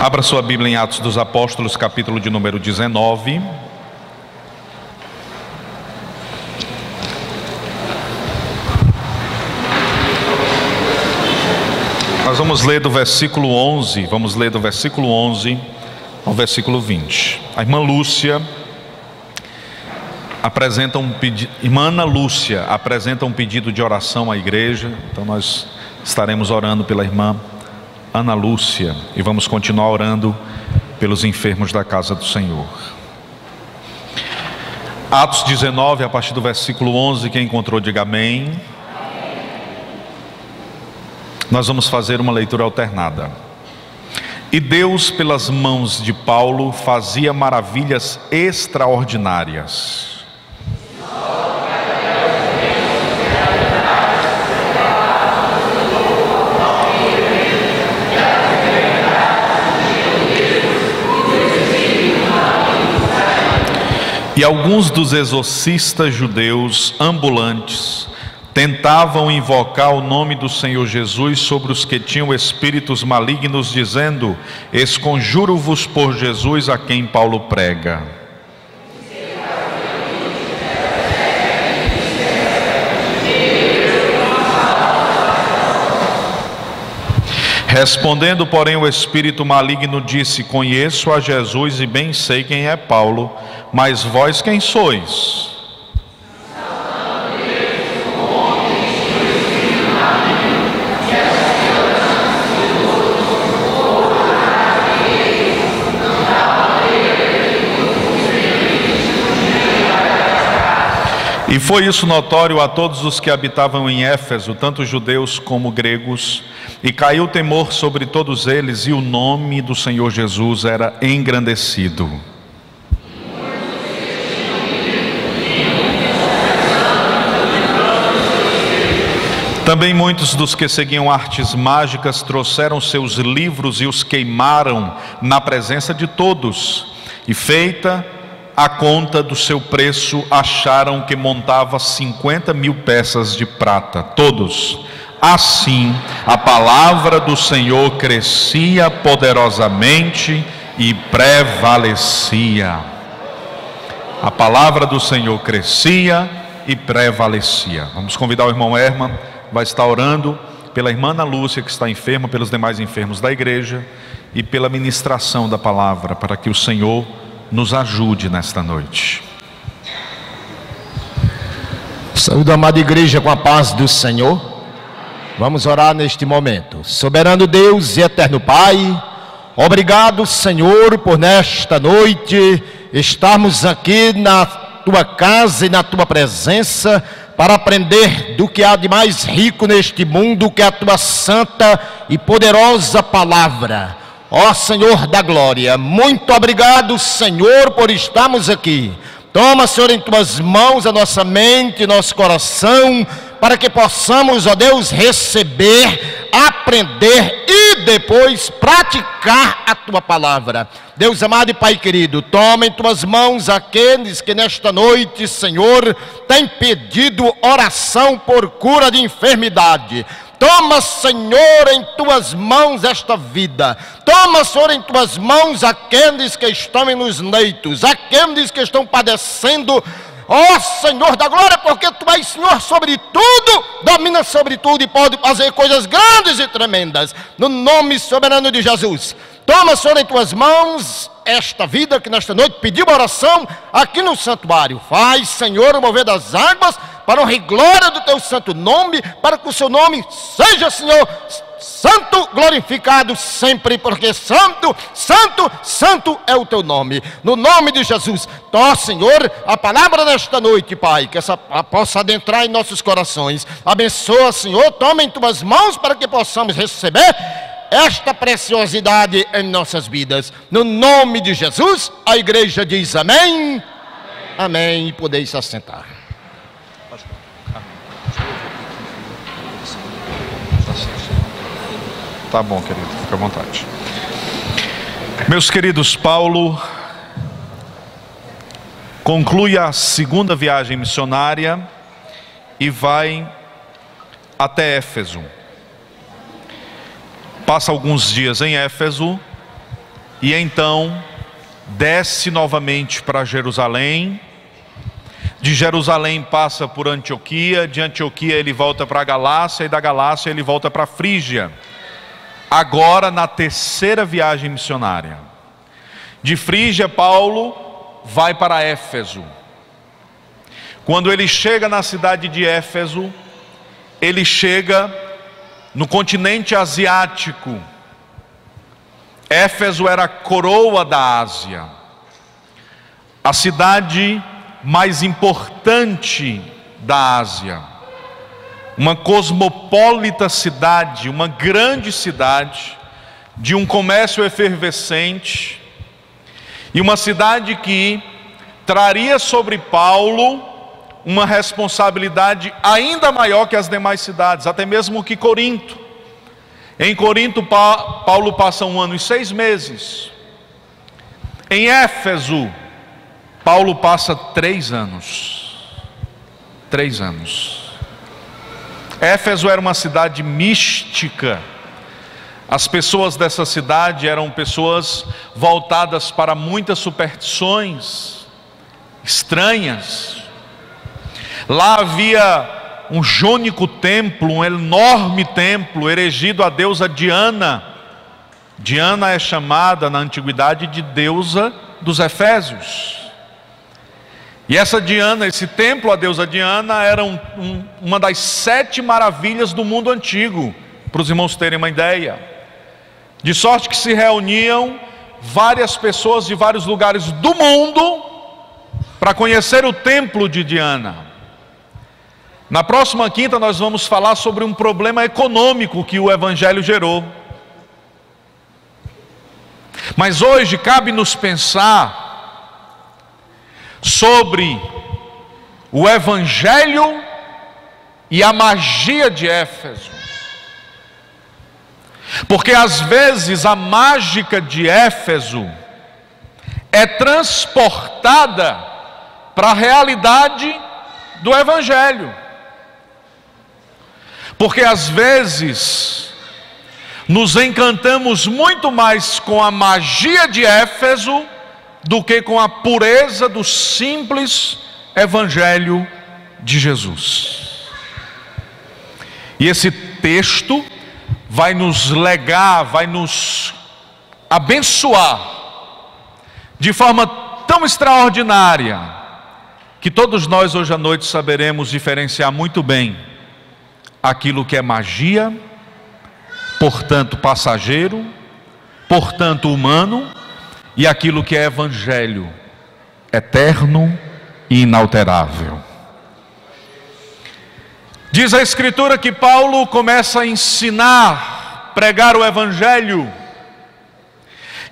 Abra sua Bíblia em Atos dos Apóstolos, capítulo de número 19. Nós vamos ler do versículo 11, ao versículo 20. A irmã Lúcia apresenta irmã Ana Lúcia apresenta um pedido de oração à igreja, então nós estaremos orando pela irmã Ana Lúcia e vamos continuar orando pelos enfermos da casa do Senhor. Atos 19, a partir do versículo 11, quem encontrou diga amém. Nós vamos fazer uma leitura alternada. E Deus, pelas mãos de Paulo, fazia maravilhas extraordinárias. E alguns dos exorcistas judeus ambulantes tentavam invocar o nome do Senhor Jesus sobre os que tinham espíritos malignos, dizendo: esconjuro-vos por Jesus a quem Paulo prega. Respondendo, porém, o espírito maligno disse: conheço a Jesus e bem sei quem é Paulo, mas vós quem sois? E foi isso notório a todos os que habitavam em Éfeso, tanto judeus como gregos, e caiu temor sobre todos eles, e o nome do Senhor Jesus era engrandecido. Também muitos dos que seguiam artes mágicas trouxeram seus livros e os queimaram na presença de todos, e feita a conta do seu preço, acharam que montava 50.000 peças de prata, todos. Assim, a palavra do Senhor crescia poderosamente e prevalecia. A palavra do Senhor crescia e prevalecia. Vamos convidar o irmão Herman, vai estar orando pela irmã Ana Lúcia, que está enferma, pelos demais enfermos da igreja e pela ministração da palavra, para que o Senhor nos ajude nesta noite. Saúde, amada igreja, com a paz do Senhor. Vamos orar neste momento. Soberano Deus e eterno Pai, obrigado, Senhor, por nesta noite estarmos aqui na Tua casa e na Tua presença para aprender do que há de mais rico neste mundo, que é a Tua santa e poderosa palavra. Ó Senhor da glória, muito obrigado, Senhor, por estarmos aqui. Toma, Senhor, em Tuas mãos a nossa mente, nosso coração, para que possamos, ó Deus, receber, aprender e depois praticar a Tua palavra. Deus amado e Pai querido, toma em Tuas mãos aqueles que nesta noite, Senhor, têm pedido oração por cura de enfermidade. Toma, Senhor, em Tuas mãos esta vida. Toma, Senhor, em Tuas mãos aqueles que estão nos leitos, aqueles que estão padecendo. Ó Senhor da glória, porque Tu és Senhor sobre tudo, domina sobre tudo e pode fazer coisas grandes e tremendas. No nome soberano de Jesus. Toma, Senhor, em Tuas mãos esta vida que nesta noite pediu oração aqui no santuário. Faz, Senhor, o mover das águas para honra e glória do Teu santo nome, para que o Seu nome seja, Senhor, santo, glorificado sempre, porque santo, santo, santo é o Teu nome. No nome de Jesus, ó Senhor, a palavra desta noite, Pai, que essa possa adentrar em nossos corações. Abençoa, Senhor, toma em Tuas mãos para que possamos receber esta preciosidade em nossas vidas. No nome de Jesus, a igreja diz amém. Amém. Amém. E podeis se assentar. Tá bom, querido, fica à vontade. Meus queridos, Paulo conclui a segunda viagem missionária e vai até Éfeso. Passa alguns dias em Éfeso e então desce novamente para Jerusalém. De Jerusalém passa por Antioquia, de Antioquia ele volta para a Galácia, e da Galácia ele volta para a Frígia. Agora na terceira viagem missionária. De Frígia, Paulo vai para Éfeso. Quando ele chega na cidade de Éfeso, ele chega no continente asiático. Éfeso era a coroa da Ásia, a cidade mais importante da Ásia, uma cosmopolita cidade, uma grande cidade, de um comércio efervescente, e uma cidade que traria sobre Paulo uma responsabilidade ainda maior que as demais cidades, até mesmo que Corinto. Em Corinto, Paulo passa 1 ano e 6 meses. Em Éfeso, Paulo passa 3 anos. 3 anos. Éfeso era uma cidade mística. As pessoas dessa cidade eram pessoas voltadas para muitas superstições estranhas. Lá havia um jônico templo, um enorme templo erigido à deusa Diana. Diana é chamada na antiguidade de deusa dos Efésios. E essa Diana, esse templo à deusa Diana, era uma das 7 maravilhas do mundo antigo, para os irmãos terem uma ideia. De sorte que se reuniam várias pessoas de vários lugares do mundo para conhecer o templo de Diana. Na próxima quinta nós vamos falar sobre um problema econômico que o Evangelho gerou. Mas hoje cabe-nos pensar sobre o Evangelho e a magia de Éfeso. Porque às vezes a mágica de Éfeso é transportada para a realidade do Evangelho. Porque às vezes nos encantamos muito mais com a magia de Éfeso do que com a pureza do simples Evangelho de Jesus. E esse texto vai nos legar, vai nos abençoar de forma tão extraordinária que todos nós hoje à noite saberemos diferenciar muito bem aquilo que é magia, portanto passageiro, portanto humano, e aquilo que é evangelho, eterno e inalterável. Diz a Escritura que Paulo começa a ensinar, pregar o evangelho,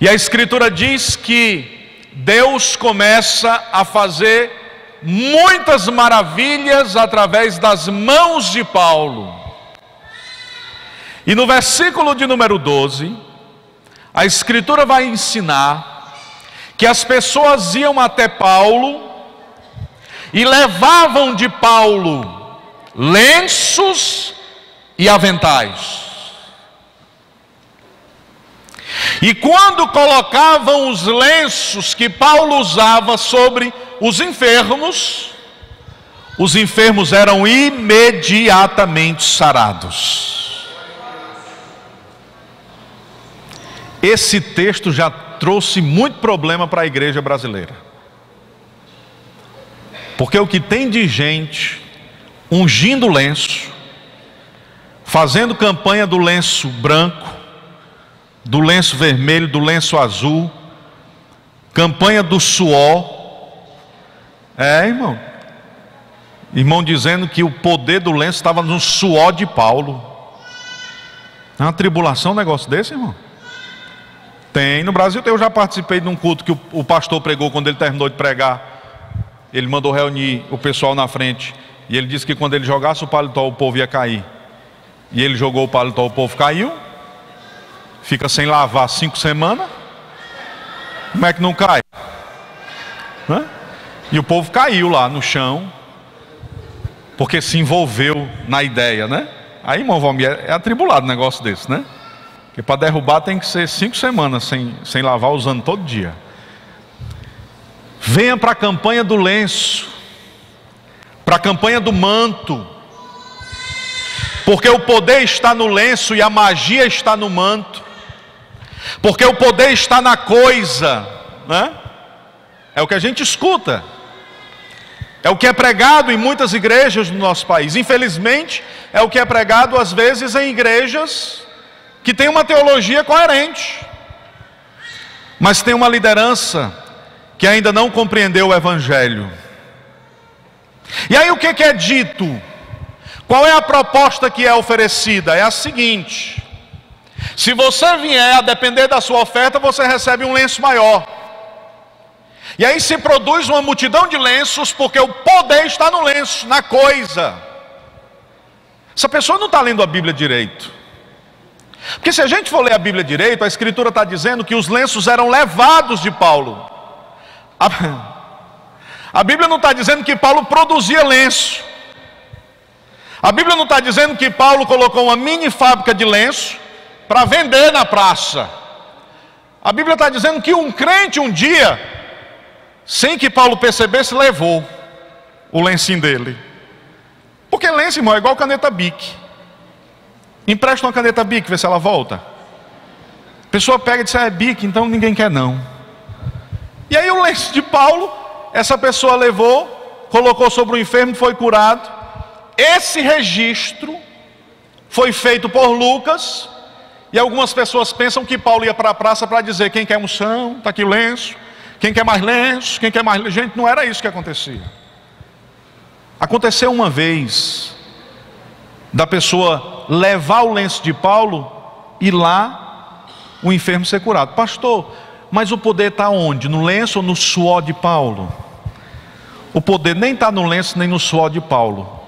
e a Escritura diz que Deus começa a fazer muitas maravilhas através das mãos de Paulo. E no versículo de número 12, a Escritura vai ensinar que as pessoas iam até Paulo e levavam de Paulo lenços e aventais. E quando colocavam os lenços que Paulo usava sobre os enfermos eram imediatamente sarados. Esse texto já trouxe muito problema para a igreja brasileira. Porque o que tem de gente ungindo lenço, fazendo campanha do lenço branco, do lenço vermelho, do lenço azul, campanha do suor. Irmão dizendo que o poder do lenço estava no suor de Paulo. É uma tribulação um negócio desse, irmão? Tem, no Brasil eu já participei de um culto que o pastor pregou. Quando ele terminou de pregar, ele mandou reunir o pessoal na frente, e ele disse que quando ele jogasse o paletó, o povo ia cair. E ele jogou o paletó, o povo caiu. Fica sem lavar 5 semanas. Como é que não cai? E o povo caiu lá no chão, porque se envolveu na ideia, né? Aí, irmão Valmir, é atribulado um negócio desse, né? E para derrubar tem que ser 5 semanas sem lavar, usando todo dia. Venha para a campanha do lenço, para a campanha do manto, porque o poder está no lenço e a magia está no manto, porque o poder está na coisa, né? É o que a gente escuta, é o que é pregado em muitas igrejas no nosso país. Infelizmente, é o que é pregado às vezes em igrejas que tem uma teologia coerente, mas tem uma liderança que ainda não compreendeu o Evangelho. E aí o que é dito? Qual é a proposta que é oferecida? É a seguinte: se você vier a depender da sua oferta, você recebe um lenço maior. E aí se produz uma multidão de lenços, porque o poder está no lenço, na coisa. Essa pessoa não está lendo a Bíblia direito. Porque se a gente for ler a Bíblia direito, a Escritura está dizendo que os lenços eram levados de Paulo. A Bíblia não está dizendo que Paulo produzia lenço. A Bíblia não está dizendo que Paulo colocou uma mini fábrica de lenço para vender na praça. A Bíblia está dizendo que um crente um dia, sem que Paulo percebesse, levou o lencinho dele. Porque lenço, irmão, é igual caneta Bic. Empresta uma caneta Bic, vê se ela volta. A pessoa pega e diz: é Bic, então ninguém quer não. E aí o lenço de Paulo, essa pessoa levou, colocou sobre o enfermo, foi curado. Esse registro foi feito por Lucas. E algumas pessoas pensam que Paulo ia para a praça para dizer: quem quer unção, está aqui o lenço. Quem quer mais lenço, quem quer mais lenço. Gente, não era isso que acontecia. Aconteceu uma vez da pessoa levar o lenço de Paulo e lá o enfermo ser curado. Pastor, mas o poder está onde? No lenço ou no suor de Paulo? O poder nem está no lenço nem no suor de Paulo.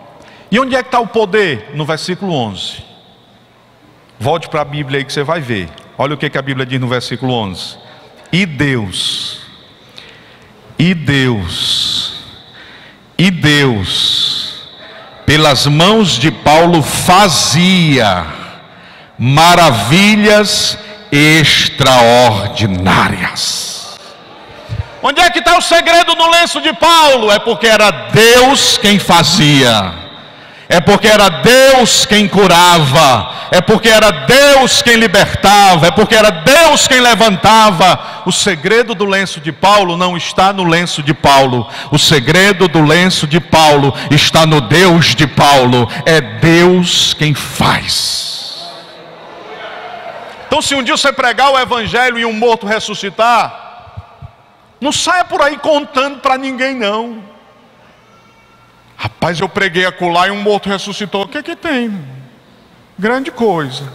E onde é que está o poder? No versículo 11. Volte para a Bíblia aí que você vai ver. Olha o que a Bíblia diz no versículo 11. E Deus, pelas mãos de Paulo fazia maravilhas extraordinárias. Onde é que está o segredo no lenço de Paulo? É porque era Deus quem fazia, é porque era Deus quem curava, é porque era Deus quem libertava, é porque era Deus quem levantava. O segredo do lenço de Paulo não está no lenço de Paulo. O segredo do lenço de Paulo está no Deus de Paulo. É Deus quem faz. Então, se um dia você pregar o Evangelho e um morto ressuscitar, não saia por aí contando para ninguém não. Rapaz, eu preguei acolá e um morto ressuscitou. O que que tem? Grande coisa.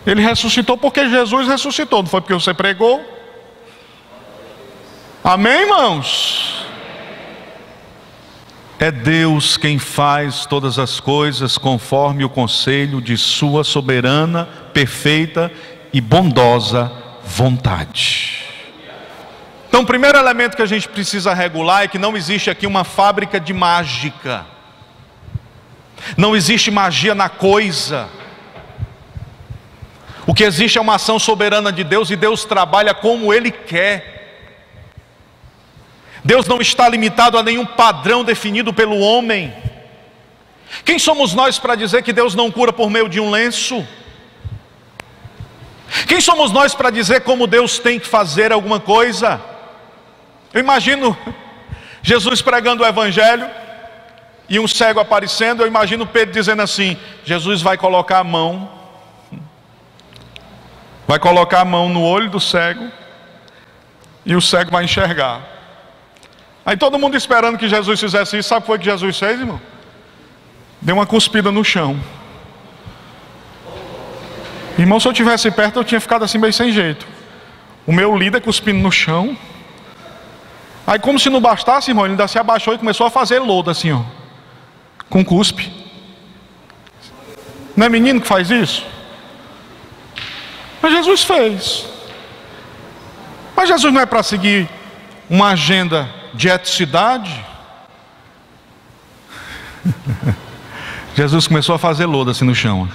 Ele ressuscitou porque Jesus ressuscitou, não foi porque você pregou? Amém, irmãos? É Deus quem faz todas as coisas conforme o conselho de sua soberana, perfeita e bondosa vontade. Então, o primeiro elemento que a gente precisa regular é que não existe aqui uma fábrica de mágica. Não existe magia na coisa. O que existe é uma ação soberana de Deus, e Deus trabalha como Ele quer. Deus não está limitado a nenhum padrão definido pelo homem. Quem somos nós para dizer que Deus não cura por meio de um lenço? Quem somos nós para dizer como Deus tem que fazer alguma coisa? Eu imagino Jesus pregando o Evangelho e um cego aparecendo. Eu imagino Pedro dizendo assim: Jesus vai colocar a mão no olho do cego e o cego vai enxergar. Aí todo mundo esperando que Jesus fizesse isso. Sabe o que foi que Jesus fez, irmão? Deu uma cuspida no chão. Irmão, se eu tivesse perto eu tinha ficado assim meio sem jeito. O meu líder cuspindo no chão. Aí, como se não bastasse, irmão, ele ainda se abaixou e começou a fazer lodo assim, ó, com cuspe. Não é menino que faz isso? Mas Jesus fez. Mas Jesus não é para seguir uma agenda de eticidade? Jesus começou a fazer lodo assim no chão.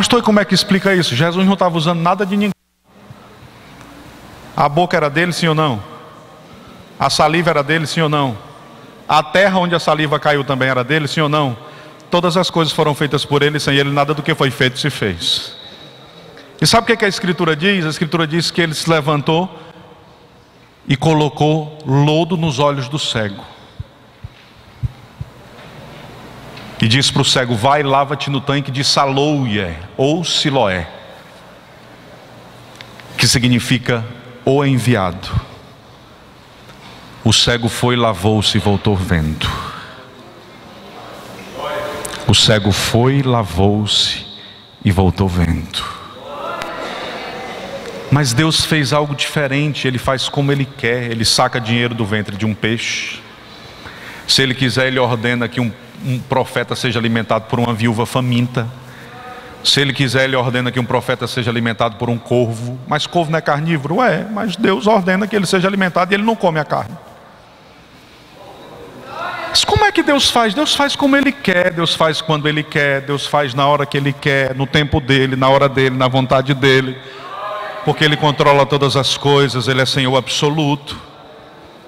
Pastor, e como é que explica isso? Jesus não estava usando nada de ninguém. A boca era dele, sim ou não? A saliva era dele, sim ou não? A terra onde a saliva caiu também era dele, sim ou não? Todas as coisas foram feitas por ele, sem ele nada do que foi feito se fez. E sabe o que a Escritura diz? A Escritura diz que ele se levantou e colocou lodo nos olhos do cego. E disse para o cego: vai, lava-te no tanque de Siloé, ou Siloé, que significa o enviado. O cego foi, lavou-se e voltou vendo. O cego foi, lavou-se e voltou vendo. Mas Deus fez algo diferente. Ele faz como Ele quer. Ele saca dinheiro do ventre de um peixe. Se Ele quiser, Ele ordena que um profeta seja alimentado por uma viúva faminta. Se Ele quiser, Ele ordena que um profeta seja alimentado por um corvo. Mas corvo não é carnívoro? Mas Deus ordena que ele seja alimentado e ele não come a carne. Mas como é que Deus faz? Deus faz como Ele quer. Deus faz quando Ele quer. Deus faz na hora que Ele quer, no tempo dEle, na hora dEle, na vontade dEle. Porque Ele controla todas as coisas. Ele é Senhor absoluto.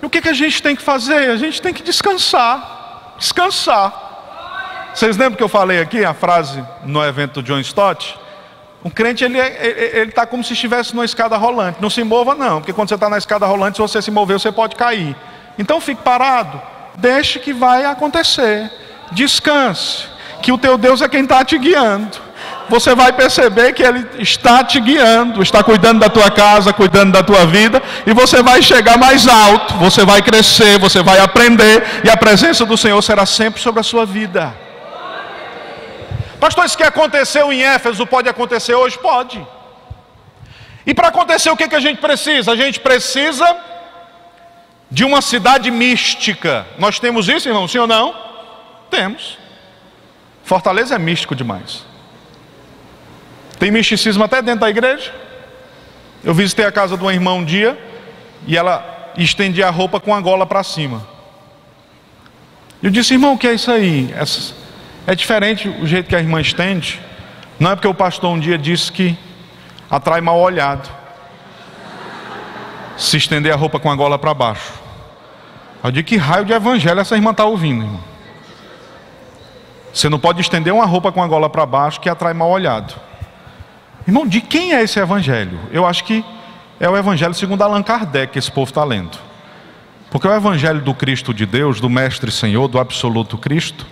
E o que a gente tem que fazer? A gente tem que descansar. Descansar. Vocês lembram que eu falei aqui a frase no evento do John Stott? Um crente, ele está como se estivesse numa escada rolante. Não se mova não, porque quando você está na escada rolante, se você se mover, você pode cair. Então fique parado. Deixe que vai acontecer. Descanse. Que o teu Deus é quem está te guiando. Você vai perceber que Ele está te guiando, está cuidando da tua casa, cuidando da tua vida, e você vai chegar mais alto, você vai crescer, você vai aprender, e a presença do Senhor será sempre sobre a sua vida. Pastor, isso que aconteceu em Éfeso pode acontecer hoje? Pode. E para acontecer, o que a gente precisa? A gente precisa de uma cidade mística. Nós temos isso, irmão? Sim ou não? Temos. Fortaleza é místico demais. Tem misticismo até dentro da igreja. Eu visitei a casa de uma irmã um dia, e ela estendia a roupa com a gola para cima. Eu disse: irmão, o que é isso aí? É diferente o jeito que a irmã estende. Não é porque o pastor um dia disse que atrai mal olhado se estender a roupa com a gola para baixo. Eu digo: que raio de evangelho essa irmã está ouvindo, irmão? Você não pode estender uma roupa com a gola para baixo que atrai mal olhado. Irmão, de quem é esse evangelho? Eu acho que é o evangelho segundo Allan Kardec que esse povo está lendo. Porque o evangelho do Cristo de Deus, do Mestre Senhor, do absoluto Cristo,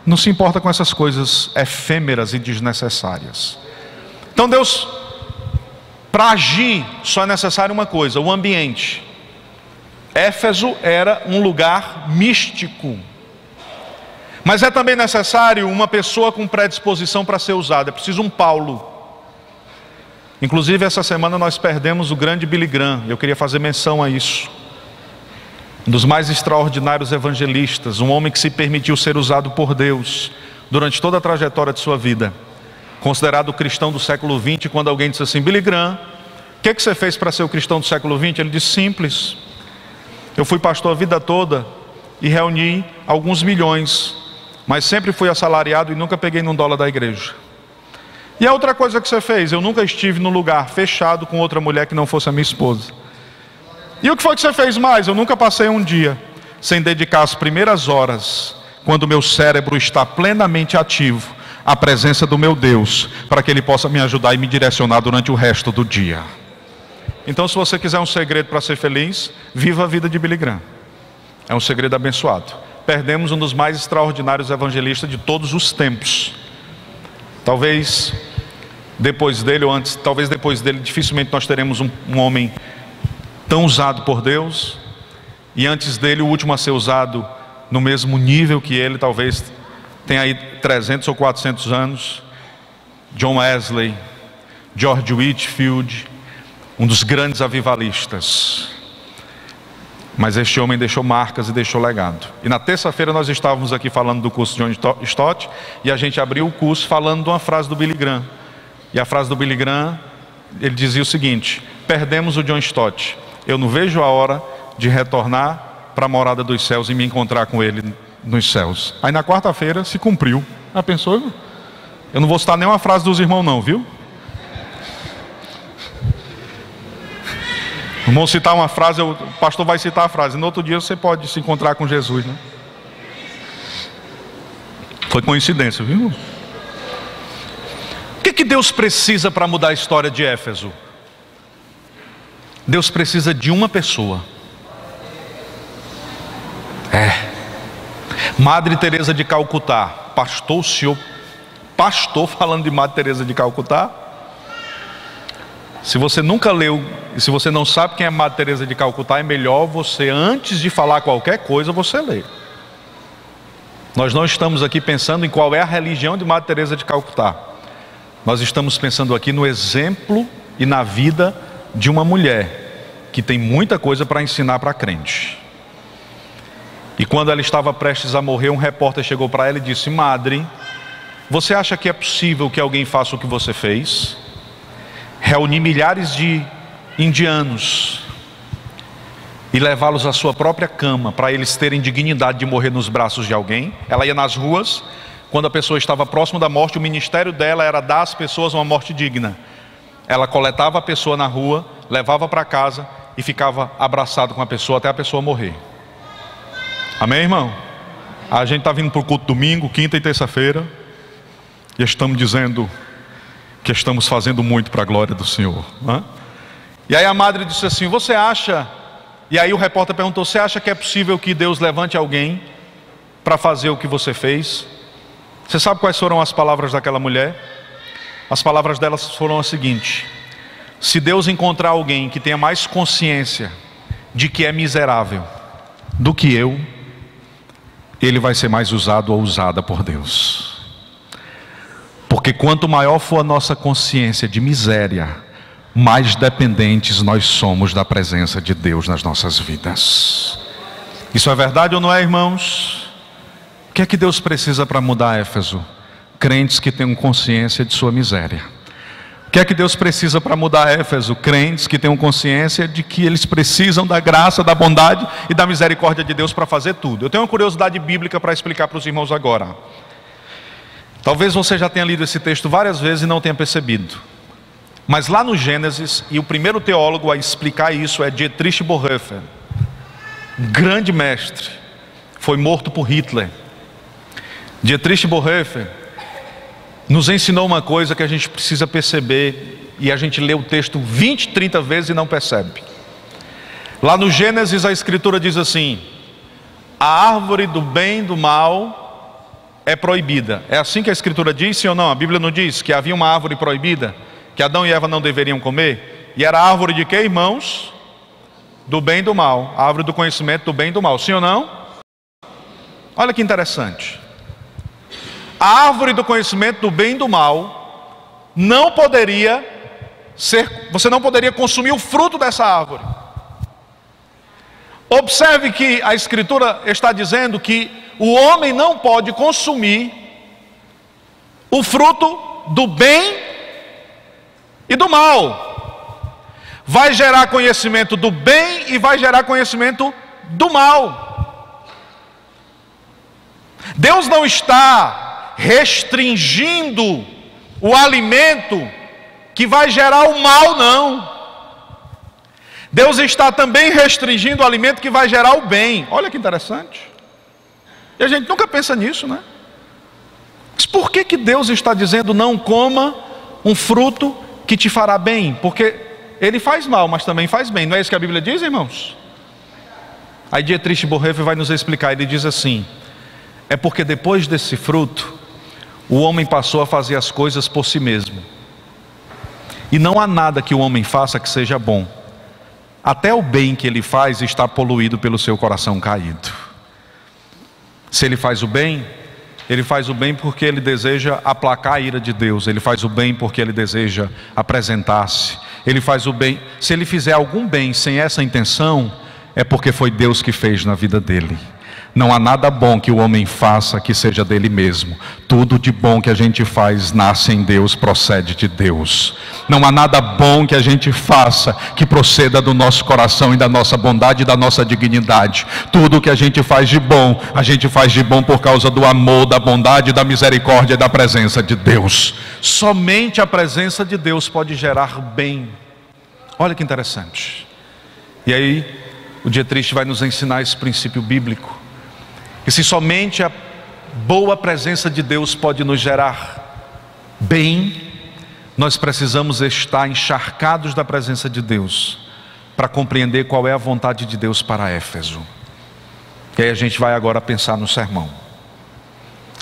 não se importa com essas coisas efêmeras e desnecessárias. Então Deus, para agir, só é necessário uma coisa: o ambiente. Éfeso era um lugar místico. Mas é também necessário uma pessoa com predisposição para ser usada. É preciso um Paulo. Inclusive essa semana nós perdemos o grande Billy Graham. Eu queria fazer menção a isso. Um dos mais extraordinários evangelistas. Um homem que se permitiu ser usado por Deus durante toda a trajetória de sua vida. Considerado o cristão do século XX. Quando alguém disse assim: Billy Graham, o que você fez para ser o cristão do século XX? Ele disse: simples. Eu fui pastor a vida toda e reuni alguns milhões, mas sempre fui assalariado e nunca peguei num dólar da igreja. E a outra coisa que você fez: eu nunca estive num lugar fechado com outra mulher que não fosse a minha esposa. E o que foi que você fez mais? Eu nunca passei um dia sem dedicar as primeiras horas, quando o meu cérebro está plenamente ativo, à presença do meu Deus, para que Ele possa me ajudar e me direcionar durante o resto do dia. Então, se você quiser um segredo para ser feliz, viva a vida de Billy Graham. É um segredo abençoado. Perdemos um dos mais extraordinários evangelistas de todos os tempos. Talvez depois dele, ou antes, talvez depois dele, dificilmente nós teremos um homem tão usado por Deus. E antes dele, o último a ser usado no mesmo nível que ele, talvez tenha aí 300 ou 400 anos. John Wesley, George Whitefield, um dos grandes avivalistas. Mas este homem deixou marcas e deixou legado. E na terça-feira nós estávamos aqui falando do curso de John Stott, e a gente abriu o curso falando de uma frase do Billy Graham. E a frase do Billy Graham, ele dizia o seguinte: perdemos o John Stott. Eu não vejo a hora de retornar para a morada dos céus e me encontrar com ele nos céus. Aí na quarta-feira se cumpriu. Ah, pensou? Eu não vou citar nenhuma frase dos irmãos não, viu? Vamos citar uma frase, o pastor vai citar a frase. No outro dia você pode se encontrar com Jesus, né? Foi coincidência, viu? O que Deus precisa para mudar a história de Éfeso? Deus precisa de uma pessoa. Madre Teresa de Calcutá. Pastor falando de Madre Teresa de Calcutá. Se você nunca leu e se você não sabe quem é Madre Teresa de Calcutá, é melhor você, antes de falar qualquer coisa, você ler. Nós não estamos aqui pensando em qual é a religião de Madre Teresa de Calcutá. Nós estamos pensando aqui no exemplo e na vida de uma mulher que tem muita coisa para ensinar para crente. E quando ela estava prestes a morrer, um repórter chegou para ela e disse: Madre, você acha que é possível que alguém faça o que você fez? Reunir milhares de indianos e levá-los à sua própria cama para eles terem dignidade de morrer nos braços de alguém? Ela ia nas ruas, quando a pessoa estava próximo da morte, o ministério dela era dar às pessoas uma morte digna. Ela coletava a pessoa na rua, levava para casa e ficava abraçado com a pessoa até a pessoa morrer. Amém, irmão? A gente está vindo para o culto domingo, quinta e terça-feira, e estamos dizendo que estamos fazendo muito para a glória do Senhor, né? E aí a madre disse assim: você acha? E aí o repórter perguntou: você acha que é possível que Deus levante alguém para fazer o que você fez? Você sabe quais foram as palavras daquela mulher? As palavras delas foram as seguintes: se Deus encontrar alguém que tenha mais consciência de que é miserável do que eu, ele vai ser mais usado ou usada por Deus. Porque quanto maior for a nossa consciência de miséria, mais dependentes nós somos da presença de Deus nas nossas vidas. Isso é verdade ou não é, irmãos? O que é que Deus precisa para mudar Éfeso? Crentes que tenham consciência de sua miséria. O que é que Deus precisa para mudar Éfeso? Crentes que tenham consciência de que eles precisam da graça, da bondade e da misericórdia de Deus para fazer tudo. Eu tenho uma curiosidade bíblica para explicar para os irmãos agora. Talvez você já tenha lido esse texto várias vezes e não tenha percebido. Mas lá no Gênesis, e o primeiro teólogo a explicar isso é Dietrich Bonhoeffer, grande mestre, foi morto por Hitler. Dietrich Bonhoeffer nos ensinou uma coisa que a gente precisa perceber, e a gente lê o texto 20, 30 vezes e não percebe. Lá no Gênesis a escritura diz assim: a árvore do bem e do mal é proibida. É assim que a escritura diz, sim ou não? A Bíblia não diz que havia uma árvore proibida, que Adão e Eva não deveriam comer? E era a árvore de quê, irmãos? Do bem e do mal. A árvore do conhecimento do bem e do mal, sim ou não? Olha que interessante. A árvore do conhecimento do bem e do mal não poderia ser, você não poderia consumir o fruto dessa árvore. Observe que a escritura está dizendo que o homem não pode consumir o fruto do bem e do mal. Vai gerar conhecimento do bem e vai gerar conhecimento do mal. Deus não está restringindo o alimento que vai gerar o mal, não. Deus está também restringindo o alimento que vai gerar o bem. Olha que interessante. E a gente nunca pensa nisso, né? Mas por que Deus está dizendo não coma um fruto que te fará bem? Porque ele faz mal, mas também faz bem. Não é isso que a Bíblia diz, irmãos? Aí Dietrich Bonhoeffer vai nos explicar. Ele diz assim: é porque depois desse fruto, o homem passou a fazer as coisas por si mesmo. E não há nada que o homem faça que seja bom. Até o bem que ele faz está poluído pelo seu coração caído. Se ele faz o bem porque ele deseja aplacar a ira de Deus. Ele faz o bem porque ele deseja apresentar-se. Ele faz o bem. Se ele fizer algum bem sem essa intenção, é porque foi Deus que fez na vida dele. Não há nada bom que o homem faça que seja dele mesmo. Tudo de bom que a gente faz nasce em Deus, procede de Deus. Não há nada bom que a gente faça que proceda do nosso coração e da nossa bondade e da nossa dignidade. Tudo que a gente faz de bom, a gente faz de bom por causa do amor, da bondade, da misericórdia e da presença de Deus. Somente a presença de Deus pode gerar bem. Olha que interessante. E aí, o Dietrich vai nos ensinar esse princípio bíblico. E se somente a boa presença de Deus pode nos gerar bem, nós precisamos estar encharcados da presença de Deus para compreender qual é a vontade de Deus para Éfeso. E aí a gente vai agora pensar no sermão.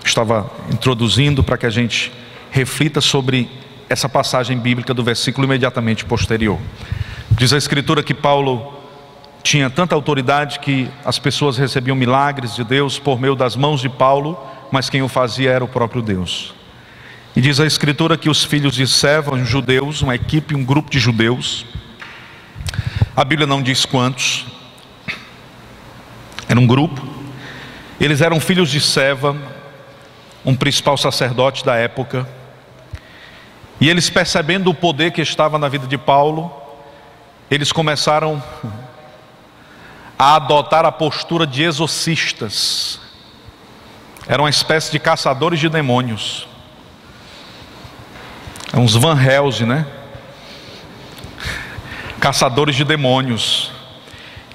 Estava introduzindo para que a gente reflita sobre essa passagem bíblica do versículo imediatamente posterior. Diz a Escritura que Paulo tinha tanta autoridade que as pessoas recebiam milagres de Deus por meio das mãos de Paulo, mas quem o fazia era o próprio Deus. E diz a Escritura que os filhos de Seva, os judeus, uma equipe, um grupo de judeus, a Bíblia não diz quantos, era um grupo, eles eram filhos de Seva, um principal sacerdote da época, e eles, percebendo o poder que estava na vida de Paulo, eles começaram a adotar a postura de exorcistas. Eram uma espécie de caçadores de demônios. Uns Van Helsing, né? Caçadores de demônios.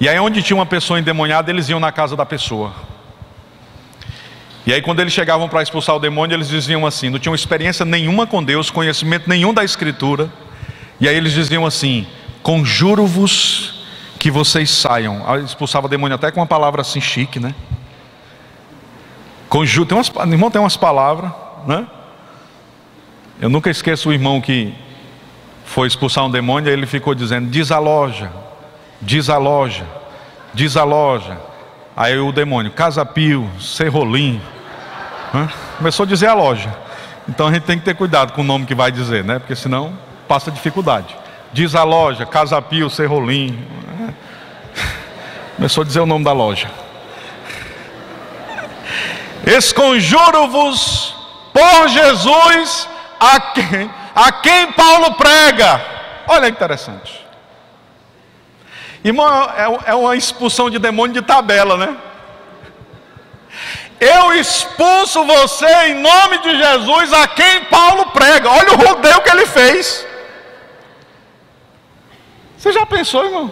E aí onde tinha uma pessoa endemoniada, eles iam na casa da pessoa. E aí quando eles chegavam para expulsar o demônio, eles diziam assim, não tinham experiência nenhuma com Deus, conhecimento nenhum da Escritura. E aí eles diziam assim: conjuro-vos que vocês saiam. Expulsava o demônio até com uma palavra assim chique, né? Conjuro, irmão, tem umas palavras, né? Eu nunca esqueço o irmão que foi expulsar um demônio, e ele ficou dizendo: desaloja, desaloja, desaloja. Aí o demônio: Casapio, Serrolim, começou a dizer a loja. Então a gente tem que ter cuidado com o nome que vai dizer, né? Porque senão passa dificuldade. Diz a loja, Casapio, Serrolim. Começou a dizer o nome da loja. Esconjuro-vos por Jesus a quem Paulo prega. Olha que interessante. Irmão, é uma expulsão de demônio de tabela, né? Eu expulso você em nome de Jesus a quem Paulo prega. Olha o rodeio que ele fez. Você já pensou, irmão?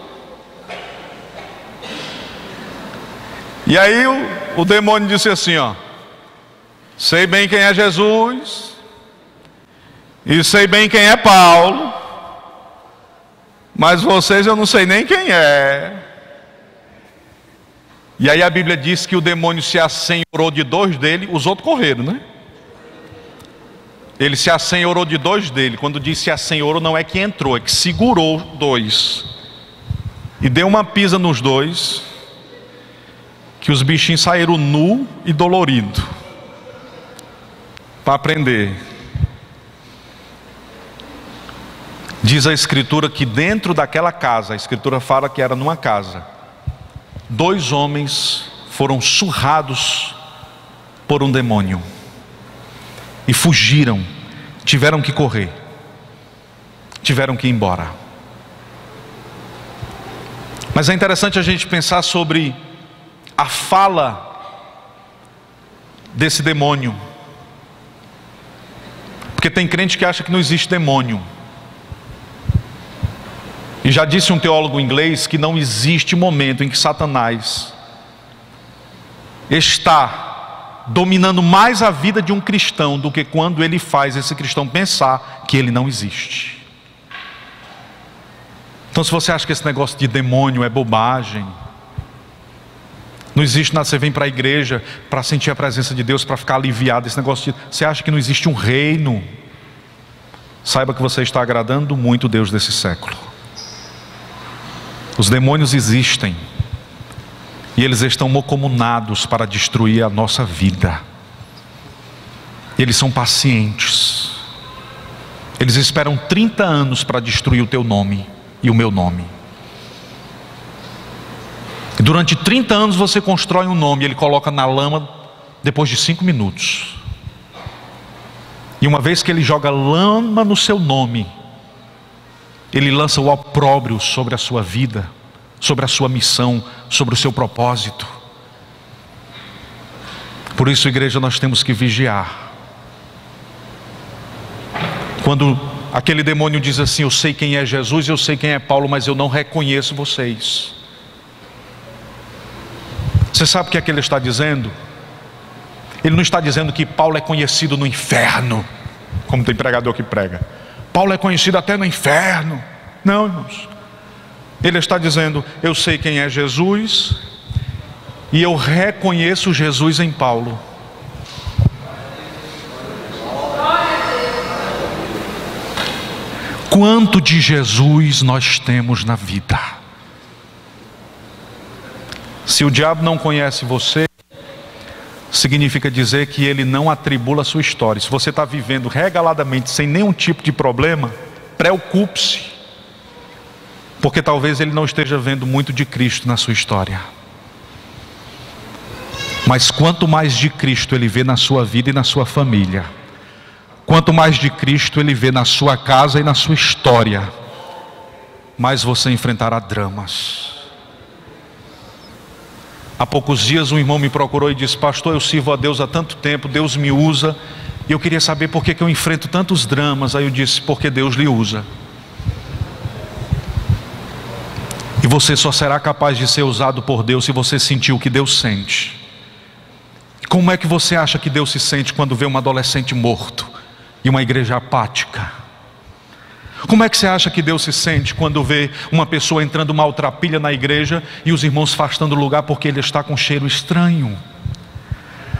E aí o demônio disse assim, ó: sei bem quem é Jesus, e sei bem quem é Paulo, mas vocês eu não sei nem quem é. E aí a Bíblia diz que o demônio se assenhorou de dois dele, os outros correram, né? Ele se assenhorou de dois dele. Quando diz se assenhorou, não é que entrou, é que segurou dois. E deu uma pisa nos dois, que os bichinhos saíram nu e dolorido, para aprender. Diz a Escritura que dentro daquela casa, a Escritura fala que era numa casa, 2 homens foram surrados por um demônio e fugiram, tiveram que correr, tiveram que ir embora. Mas é interessante a gente pensar sobre a fala desse demônio, porque tem crente que acha que não existe demônio. E já disse um teólogo inglês que não existe momento em que Satanás está dominando mais a vida de um cristão do que quando ele faz esse cristão pensar que ele não existe. Então, se você acha que esse negócio de demônio é bobagem, não existe nada, você vem para a igreja para sentir a presença de Deus, para ficar aliviado, esse negócio de, você acha que não existe um reino, saiba que você está agradando muito o Deus desse século. Os demônios existem, e eles estão mancomunados para destruir a nossa vida. Eles são pacientes. Eles esperam 30 anos para destruir o teu nome e o meu nome. Durante 30 anos você constrói um nome, ele coloca na lama depois de 5 minutos. E uma vez que ele joga lama no seu nome, ele lança o opróbrio sobre a sua vida, sobre a sua missão, sobre o seu propósito. Por isso, igreja, nós temos que vigiar. Quando aquele demônio diz assim: eu sei quem é Jesus, eu sei quem é Paulo, mas eu não reconheço vocês. Você sabe o que é que ele está dizendo? Ele não está dizendo que Paulo é conhecido no inferno, como tem pregador que prega. Paulo é conhecido até no inferno. Não, irmãos. Ele está dizendo: eu sei quem é Jesus e eu reconheço Jesus em Paulo. Quanto de Jesus nós temos na vida? Se o diabo não conhece você, significa dizer que ele não atribula a sua história. Se você está vivendo regaladamente, sem nenhum tipo de problema, preocupe-se, porque talvez ele não esteja vendo muito de Cristo na sua história. Mas quanto mais de Cristo ele vê na sua vida e na sua família, quanto mais de Cristo ele vê na sua casa e na sua história, mais você enfrentará dramas. Há poucos dias um irmão me procurou e disse: pastor, eu sirvo a Deus há tanto tempo, Deus me usa, e eu queria saber por que eu enfrento tantos dramas. Aí eu disse: porque Deus lhe usa. E você só será capaz de ser usado por Deus se você sentir o que Deus sente. Como é que você acha que Deus se sente quando vê um adolescente morto e uma igreja apática? Como é que você acha que Deus se sente quando vê uma pessoa entrando maltrapilha na igreja e os irmãos afastando o lugar porque ele está com cheiro estranho?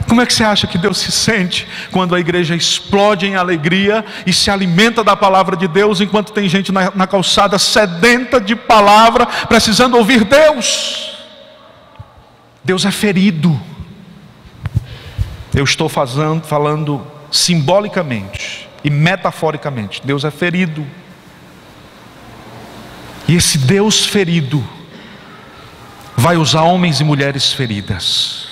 Como é que você acha que Deus se sente quando a igreja explode em alegria e se alimenta da palavra de Deus, enquanto tem gente na calçada sedenta de palavra, precisando ouvir Deus? Deus é ferido. Eu estou falando simbolicamente e metaforicamente. Deus é ferido. E esse Deus ferido vai usar homens e mulheres feridas.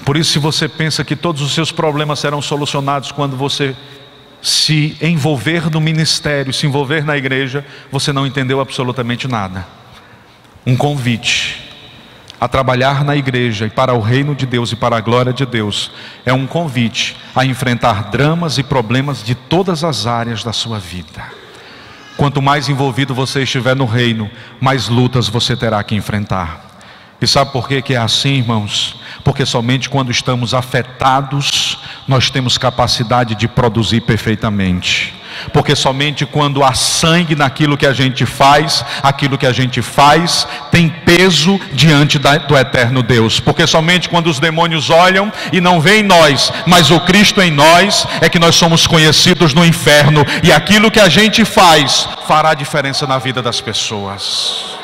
Por isso, se você pensa que todos os seus problemas serão solucionados quando você se envolver no ministério, se envolver na igreja, você não entendeu absolutamente nada. Um convite a trabalhar na igreja e para o reino de Deus e para a glória de Deus é um convite a enfrentar dramas e problemas de todas as áreas da sua vida. Quanto mais envolvido você estiver no reino, mais lutas você terá que enfrentar. E sabe por que é assim, irmãos? Porque somente quando estamos afetados, nós temos capacidade de produzir perfeitamente. Porque somente quando há sangue naquilo que a gente faz, aquilo que a gente faz tem peso diante do eterno Deus. Porque somente quando os demônios olham e não veem nós, mas o Cristo em nós, é que nós somos conhecidos no inferno. E aquilo que a gente faz fará diferença na vida das pessoas.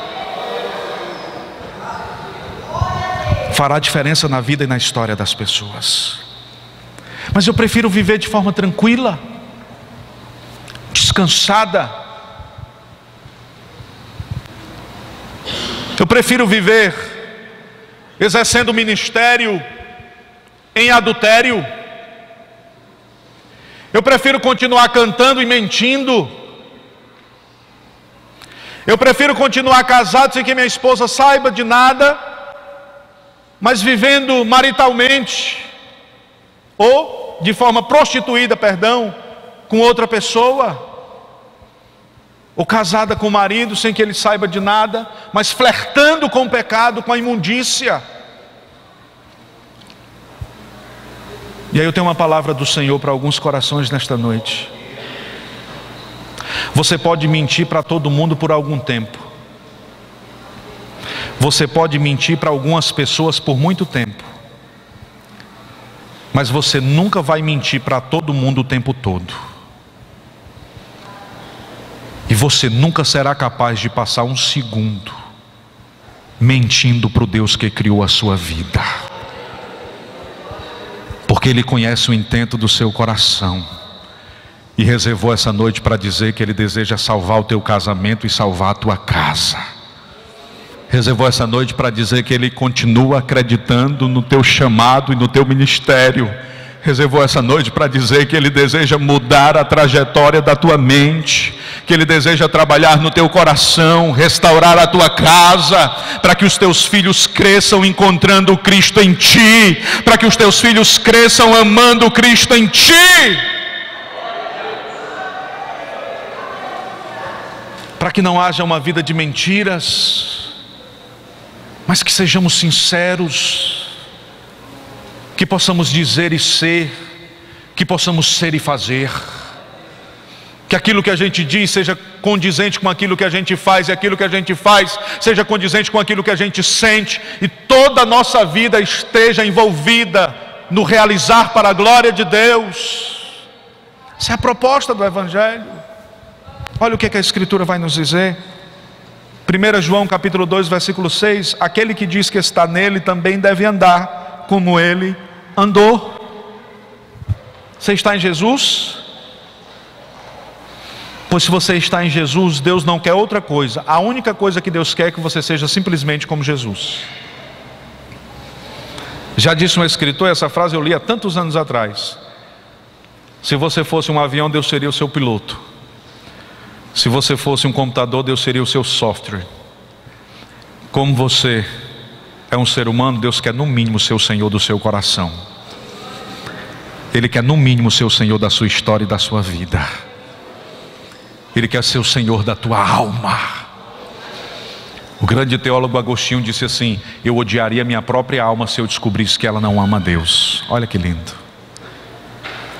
Fará diferença na vida e na história das pessoas. Mas eu prefiro viver de forma tranquila, descansada. Eu prefiro viver exercendo o ministério em adultério. Eu prefiro continuar cantando e mentindo. Eu prefiro continuar casado sem que minha esposa saiba de nada, mas vivendo maritalmente ou de forma prostituída, com outra pessoa, ou casada com o marido sem que ele saiba de nada, mas flertando com o pecado, com a imundícia. E aí eu tenho uma palavra do Senhor para alguns corações nesta noite. Você pode mentir para todo mundo por algum tempo. Você pode mentir para algumas pessoas por muito tempo. Mas você nunca vai mentir para todo mundo o tempo todo. E você nunca será capaz de passar um segundo mentindo para o Deus que criou a sua vida. Porque Ele conhece o intento do seu coração. E reservou essa noite para dizer que Ele deseja salvar o teu casamento e salvar a tua casa. reservou essa noite para dizer que Ele continua acreditando no teu chamado e no teu ministério. Reservou essa noite para dizer que Ele deseja mudar a trajetória da tua mente, que Ele deseja trabalhar no teu coração, restaurar a tua casa, para que os teus filhos cresçam encontrando o Cristo em ti, para que os teus filhos cresçam amando o Cristo em ti. Para que não haja uma vida de mentiras, mas que sejamos sinceros, que possamos dizer e ser, que possamos ser e fazer, que aquilo que a gente diz seja condizente com aquilo que a gente faz, e aquilo que a gente faz seja condizente com aquilo que a gente sente, e toda a nossa vida esteja envolvida no realizar para a glória de Deus. Essa é a proposta do Evangelho. Olha o que a Escritura vai nos dizer. 1 João capítulo 2, versículo 6: aquele que diz que está nele também deve andar como ele andou. Você está em Jesus? Pois se você está em Jesus, Deus não quer outra coisa. A única coisa que Deus quer é que você seja simplesmente como Jesus. Já disse um escritor, essa frase eu li há tantos anos atrás: se você fosse um avião, Deus seria o seu piloto. Se você fosse um computador, Deus seria o seu software. Como você é um ser humano, Deus quer no mínimo ser o Senhor do seu coração. Ele quer no mínimo ser o Senhor da sua história e da sua vida. Ele quer ser o Senhor da tua alma. O grande teólogo Agostinho disse assim: eu odiaria minha própria alma se eu descobrisse que ela não ama a Deus. Olha que lindo.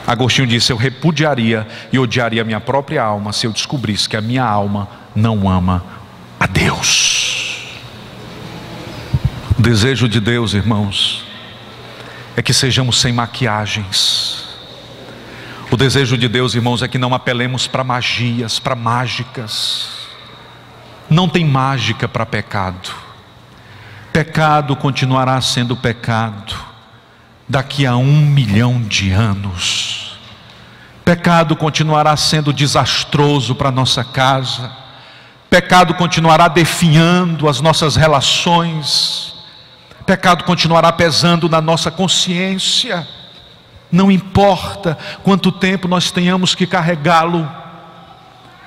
Agostinho disse: eu repudiaria e odiaria minha própria alma se eu descobrisse que a minha alma não ama a Deus. O desejo de Deus, irmãos, é que sejamos sem maquiagens. O desejo de Deus, irmãos, é que não apelemos para magias, para mágicas. Não tem mágica para pecado. Pecado continuará sendo pecado daqui a 1 milhão de anos. Pecado continuará sendo desastroso para a nossa casa. Pecado continuará definhando as nossas relações. Pecado continuará pesando na nossa consciência. Não importa quanto tempo nós tenhamos que carregá-lo.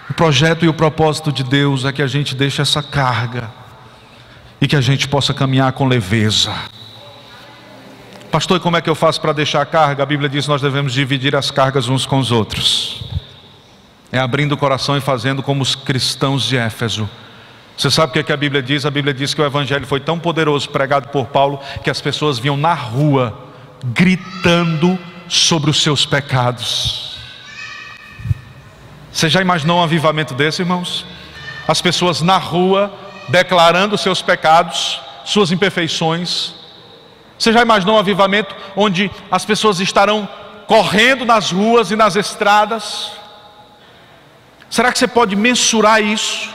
O projeto e o propósito de Deus é que a gente deixe essa carga e que a gente possa caminhar com leveza. Pastor, e como é que eu faço para deixar a carga? A Bíblia diz que nós devemos dividir as cargas uns com os outros. É abrindo o coração e fazendo como os cristãos de Éfeso. Você sabe o que a Bíblia diz? A Bíblia diz que o Evangelho foi tão poderoso, pregado por Paulo, que as pessoas vinham na rua gritando sobre os seus pecados. Você já imaginou um avivamento desse, irmãos? As pessoas na rua declarando os seus pecados, suas imperfeições. Você já imaginou um avivamento onde as pessoas estarão correndo nas ruas e nas estradas? Será que você pode mensurar isso?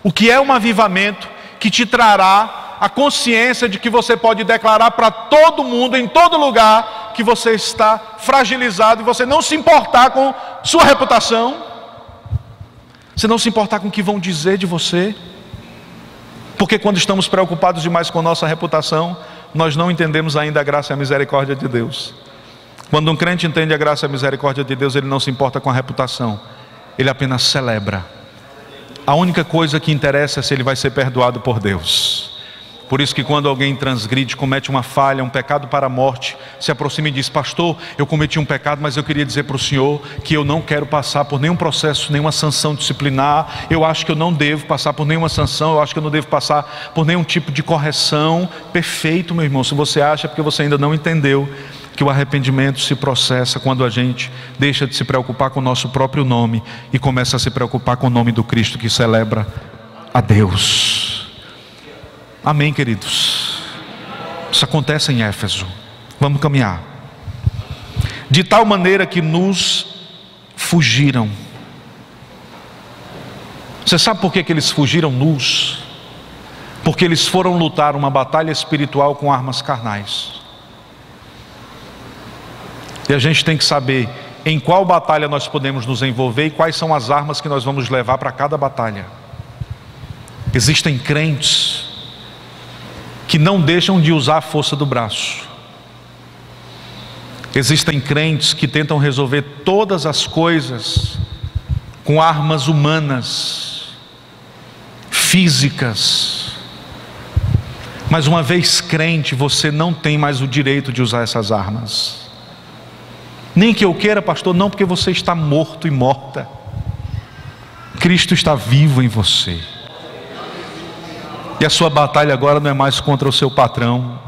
O que é um avivamento que te trará a consciência de que você pode declarar para todo mundo, em todo lugar, que você está fragilizado e você não se importar com sua reputação, você não se importar com o que vão dizer de você, porque quando estamos preocupados demais com nossa reputação, nós não entendemos ainda a graça e a misericórdia de Deus. Quando um crente entende a graça e a misericórdia de Deus, ele não se importa com a reputação, ele apenas celebra. A única coisa que interessa é se ele vai ser perdoado por Deus. Por isso que quando alguém transgride, comete uma falha, um pecado para a morte, se aproxima e diz: pastor, eu cometi um pecado, mas eu queria dizer para o senhor que eu não quero passar por nenhum processo, nenhuma sanção disciplinar. Eu acho que eu não devo passar por nenhuma sanção, eu acho que eu não devo passar por nenhum tipo de correção. Perfeito, meu irmão. Se você acha, é porque você ainda não entendeu que o arrependimento se processa quando a gente deixa de se preocupar com o nosso próprio nome e começa a se preocupar com o nome do Cristo que celebra a Deus. Amém, queridos? Isso acontece em Éfeso. Vamos caminhar. De tal maneira que nos fugiram. Você sabe por que eles fugiram nus? Porque eles foram lutar uma batalha espiritual com armas carnais. E a gente tem que saber em qual batalha nós podemos nos envolver e quais são as armas que nós vamos levar para cada batalha. Existem crentes que não deixam de usar a força do braço. Existem crentes que tentam resolver todas as coisas com armas humanas, físicas. Mas uma vez crente, você não tem mais o direito de usar essas armas. Nem que eu queira, pastor, não, porque você está morto e morta. Cristo está vivo em você. E a sua batalha agora não é mais contra o seu patrão.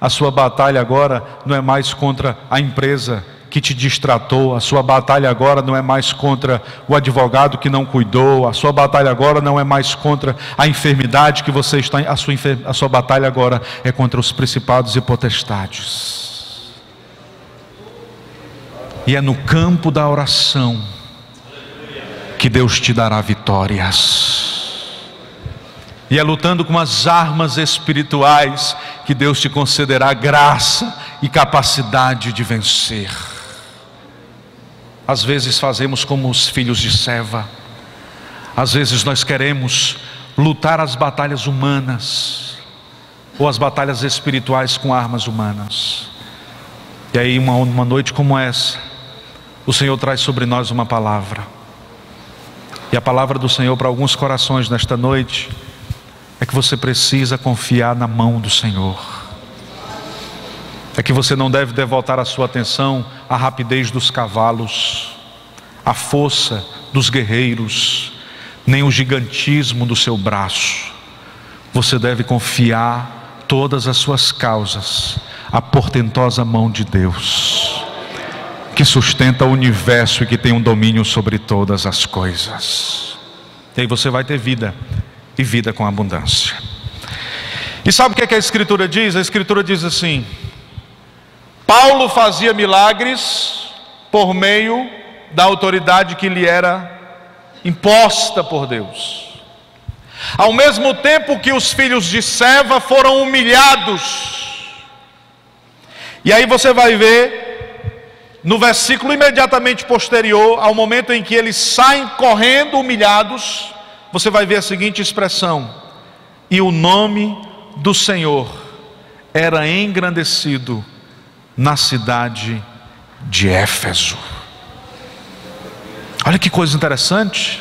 A sua batalha agora não é mais contra a empresa que te distratou. A sua batalha agora não é mais contra o advogado que não cuidou. A sua batalha agora não é mais contra a enfermidade que você está. A sua batalha agora é contra os principados e potestades. E é no campo da oração que Deus te dará vitórias. E é lutando com as armas espirituais que Deus te concederá graça e capacidade de vencer. Às vezes fazemos como os filhos de Seva. Às vezes nós queremos lutar as batalhas humanas ou as batalhas espirituais com armas humanas. E aí uma noite como essa, o Senhor traz sobre nós uma palavra. E a palavra do Senhor para alguns corações nesta noite é que você precisa confiar na mão do Senhor. É que você não deve devotar a sua atenção à rapidez dos cavalos, à força dos guerreiros, nem o gigantismo do seu braço. Você deve confiar todas as suas causas à portentosa mão de Deus, que sustenta o universo e que tem um domínio sobre todas as coisas. E aí você vai ter vida, e vida com abundância. E sabe o que a Escritura diz? A Escritura diz assim: Paulo fazia milagres por meio da autoridade que lhe era imposta por Deus, ao mesmo tempo que os filhos de Seva foram humilhados. E aí você vai ver no versículo imediatamente posterior ao momento em que eles saem correndo humilhados, você vai ver a seguinte expressão: e o nome do Senhor era engrandecido na cidade de Éfeso. Olha que coisa interessante.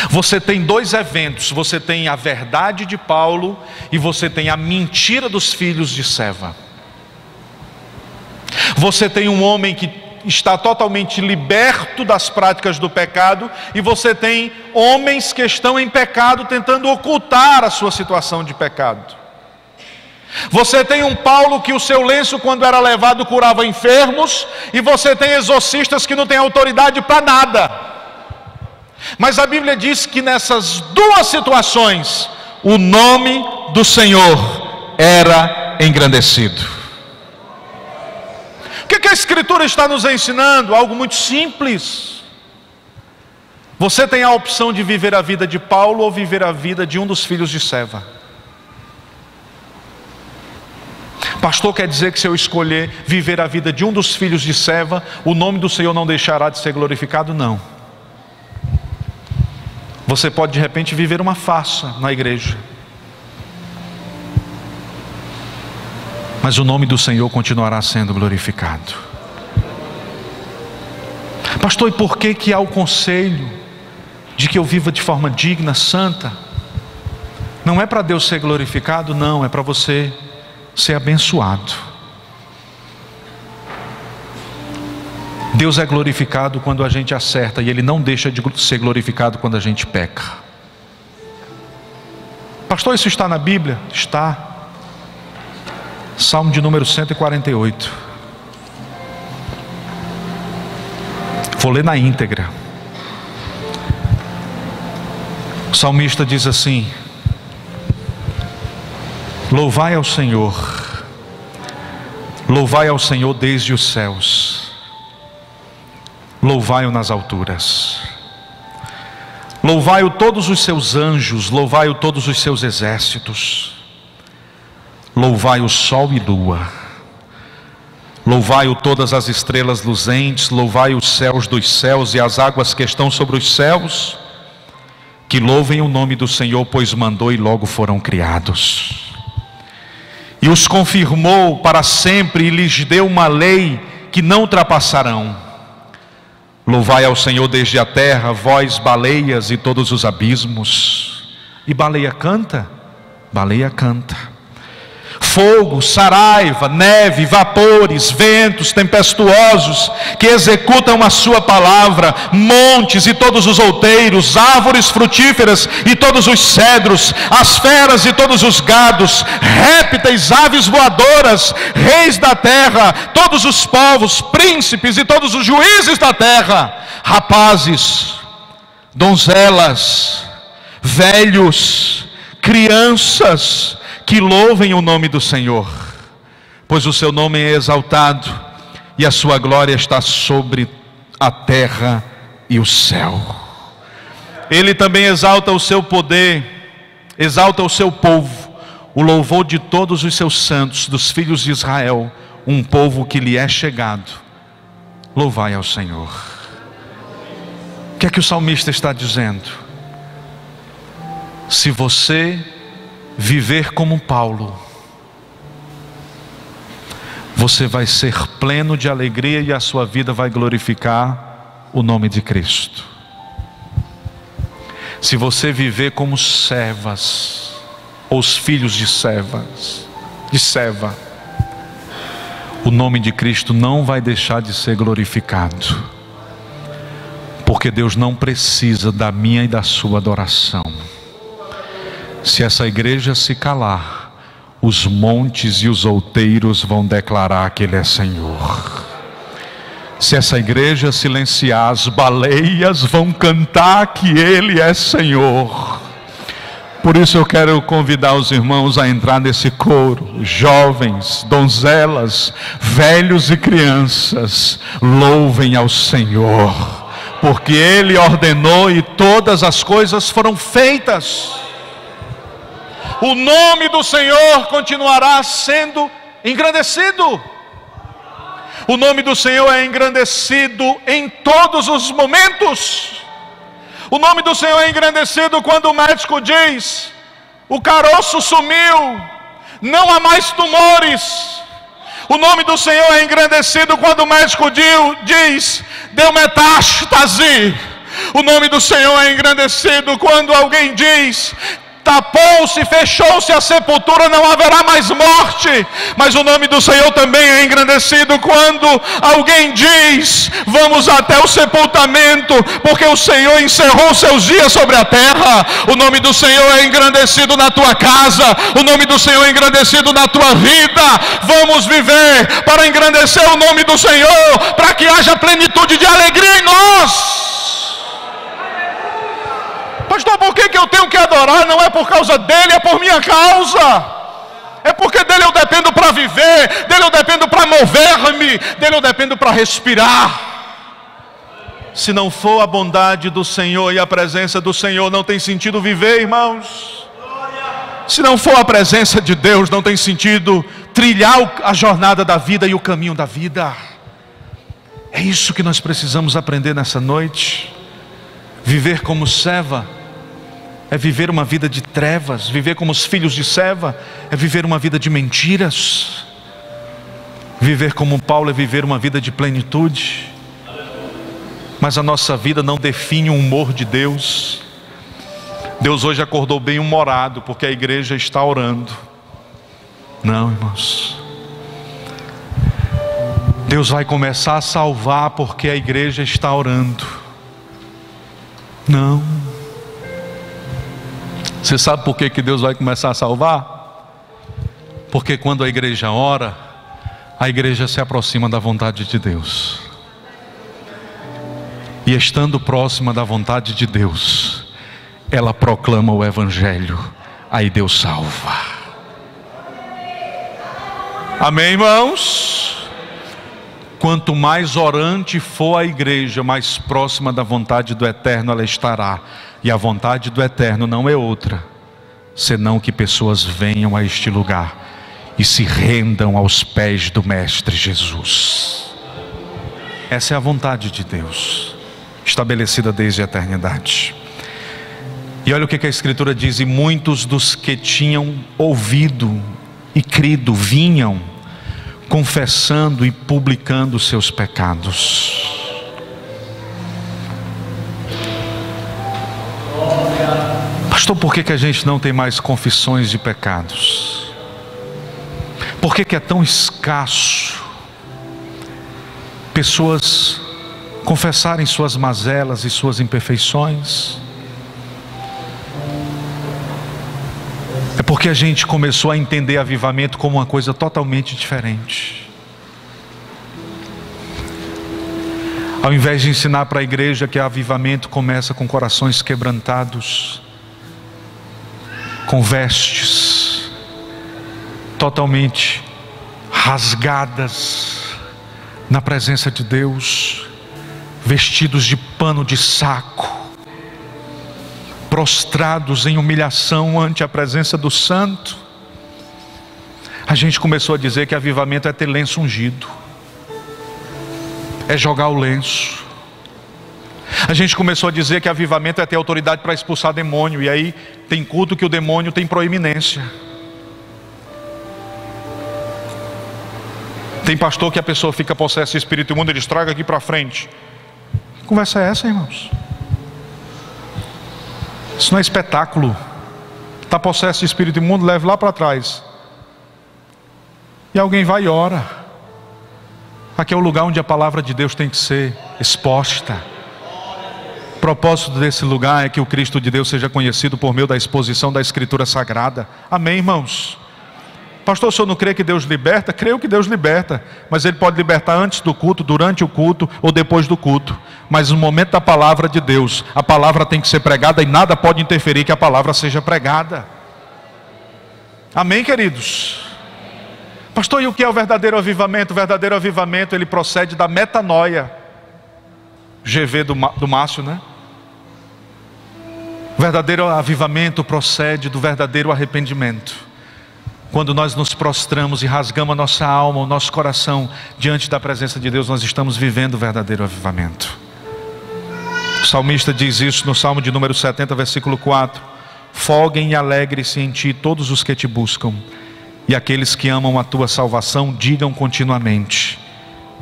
Você tem dois eventos: você tem a verdade de Paulo e você tem a mentira dos filhos de Seva. Você tem um homem que está totalmente liberto das práticas do pecado, e você tem homens que estão em pecado tentando ocultar a sua situação de pecado. Você tem um Paulo que o seu lenço, quando era levado, curava enfermos, e você tem exorcistas que não têm autoridade para nada. Mas a Bíblia diz que nessas duas situações o nome do Senhor era engrandecido. O que a Escritura está nos ensinando? Algo muito simples. Você tem a opção de viver a vida de Paulo ou viver a vida de um dos filhos de Seva. Pastor, quer dizer que se eu escolher viver a vida de um dos filhos de Seva, o nome do Senhor não deixará de ser glorificado? Não. Você pode de repente viver uma farsa na igreja, mas o nome do Senhor continuará sendo glorificado. Pastor, e por que há o conselho de que eu viva de forma digna, santa? Não é para Deus ser glorificado, não, é para você ser abençoado. Deus é glorificado quando a gente acerta, e Ele não deixa de ser glorificado quando a gente peca. Pastor, isso está na Bíblia? Está. Salmo de número 148. Vou ler na íntegra. O salmista diz assim: louvai ao Senhor, louvai ao Senhor desde os céus, louvai-o nas alturas, louvai-o todos os seus anjos, louvai-o todos os seus exércitos, louvai o sol e lua, louvai-o todas as estrelas luzentes, louvai os céus dos céus e as águas que estão sobre os céus, que louvem o nome do Senhor, pois mandou e logo foram criados. e os confirmou para sempre, e lhes deu uma lei que não ultrapassarão. Louvai ao Senhor desde a terra, vós baleias e todos os abismos. E baleia canta? Baleia canta. Fogo, saraiva, neve, vapores, ventos tempestuosos que executam a sua palavra, montes e todos os outeiros, árvores frutíferas e todos os cedros, as feras e todos os gados, répteis, aves voadoras, reis da terra, todos os povos, príncipes e todos os juízes da terra, rapazes, donzelas, velhos, crianças, que louvem o nome do Senhor, pois o seu nome é exaltado e a sua glória está sobre a terra e o céu. Ele também exalta o seu poder, exalta o seu povo, o louvor de todos os seus santos, dos filhos de Israel, um povo que lhe é chegado. Louvai ao Senhor. O que é que o salmista está dizendo? Se você viver como Paulo, você vai ser pleno de alegria e a sua vida vai glorificar o nome de Cristo. Se você viver como Sevas, ou os filhos de Seva, o nome de Cristo não vai deixar de ser glorificado, porque Deus não precisa da minha e da sua adoração. Se essa igreja se calar, os montes e os outeiros vão declarar que Ele é Senhor. Se essa igreja silenciar, as baleias vão cantar que Ele é Senhor. Por isso eu quero convidar os irmãos a entrar nesse coro. Jovens, donzelas, velhos e crianças, louvem ao Senhor, porque Ele ordenou e todas as coisas foram feitas. O nome do Senhor continuará sendo engrandecido. O nome do Senhor é engrandecido em todos os momentos. O nome do Senhor é engrandecido quando o médico diz: o caroço sumiu, não há mais tumores. O nome do Senhor é engrandecido quando o médico diz: deu metástase. O nome do Senhor é engrandecido quando alguém diz: tapou-se, fechou-se a sepultura, não haverá mais morte. Mas o nome do Senhor também é engrandecido quando alguém diz: vamos até o sepultamento, porque o Senhor encerrou seus dias sobre a terra. O nome do Senhor é engrandecido na tua casa, o nome do Senhor é engrandecido na tua vida. Vamos viver para engrandecer o nome do Senhor, para que haja plenitude de alegria em nós. Pastor, por que eu tenho que adorar? Não é por causa dele, é por minha causa. É porque dele eu dependo para viver, dele eu dependo para mover-me, dele eu dependo para respirar. Se não for a bondade do Senhor e a presença do Senhor, não tem sentido viver, irmãos. Se não for a presença de Deus, não tem sentido trilhar a jornada da vida e o caminho da vida. É isso que nós precisamos aprender nessa noite. Viver como Seva é viver uma vida de trevas. Viver como os filhos de Seva é viver uma vida de mentiras. Viver como Paulo é viver uma vida de plenitude. Mas a nossa vida não define o humor de Deus. Deus hoje acordou bem-humorado porque a igreja está orando. Não, irmãos. Deus vai começar a salvar porque a igreja está orando. Não. Você sabe por que Deus vai começar a salvar? Porque quando a igreja ora, a igreja se aproxima da vontade de Deus. E estando próxima da vontade de Deus, ela proclama o Evangelho. Aí Deus salva. Amém, irmãos? Quanto mais orante for a igreja, mais próxima da vontade do Eterno ela estará. E a vontade do Eterno não é outra, senão que pessoas venham a este lugar e se rendam aos pés do Mestre Jesus. Essa é a vontade de Deus, estabelecida desde a eternidade. E olha o que a Escritura diz: e muitos dos que tinham ouvido e crido vinham confessando e publicando seus pecados. Pastor, por que a gente não tem mais confissões de pecados? Por que é tão escasso pessoas confessarem suas mazelas e suas imperfeições? É porque a gente começou a entender avivamento como uma coisa totalmente diferente. Ao invés de ensinar para a igreja que avivamento começa com corações quebrantados, com vestes totalmente rasgadas na presença de Deus, vestidos de pano de saco, prostrados em humilhação ante a presença do Santo, a gente começou a dizer que avivamento é ter lenço ungido, é jogar o lenço. A gente começou a dizer que avivamento é ter autoridade para expulsar demônio, e aí tem culto que o demônio tem proeminência. Tem pastor que a pessoa fica possessa de espírito imundo e diz: traga aqui para frente. Que conversa é essa, irmãos? Isso não é espetáculo. Está possesso de espírito imundo, leve lá para trás. E alguém vai e ora. Aqui é o lugar onde a palavra de Deus tem que ser exposta. O propósito desse lugar é que o Cristo de Deus seja conhecido por meio da exposição da Escritura Sagrada. Amém, irmãos? Pastor, o senhor não crê que Deus liberta? Creio que Deus liberta, mas Ele pode libertar antes do culto, durante o culto ou depois do culto. Mas no momento da palavra de Deus, a palavra tem que ser pregada e nada pode interferir que a palavra seja pregada. Amém, queridos? Pastor, e o que é o verdadeiro avivamento? O verdadeiro avivamento, ele procede da metanoia. GV do Márcio, né? O verdadeiro avivamento procede do verdadeiro arrependimento. Quando nós nos prostramos e rasgamos a nossa alma, o nosso coração diante da presença de Deus, nós estamos vivendo o verdadeiro avivamento. O salmista diz isso no Salmo de número 70, versículo 4: folguem e alegrem-se em ti todos os que te buscam, e aqueles que amam a tua salvação digam continuamente: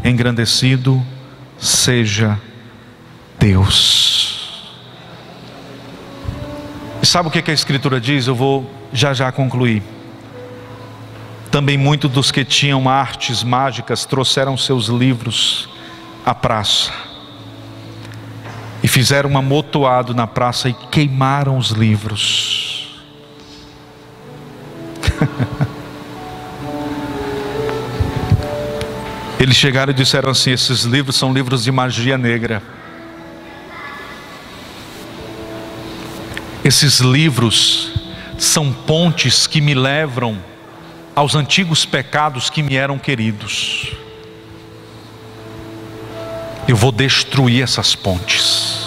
engrandecido seja Deus. E sabe o que a Escritura diz? Eu vou já concluir. Também muitos dos que tinham artes mágicas trouxeram seus livros à praça, e fizeram um amontoado na praça e queimaram os livros. Eles chegaram e disseram assim: esses livros são livros de magia negra. Esses livros são pontes que me levam aos antigos pecados que me eram queridos. Eu vou destruir essas pontes.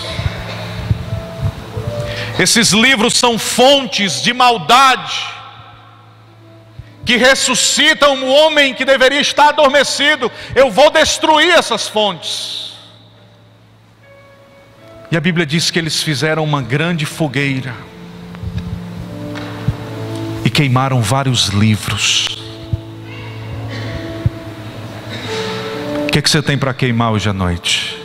Esses livros são fontes de maldade que ressuscitam o homem que deveria estar adormecido. Eu vou destruir essas fontes. E a Bíblia diz que eles fizeram uma grande fogueira e queimaram vários livros. O que você tem para queimar hoje à noite?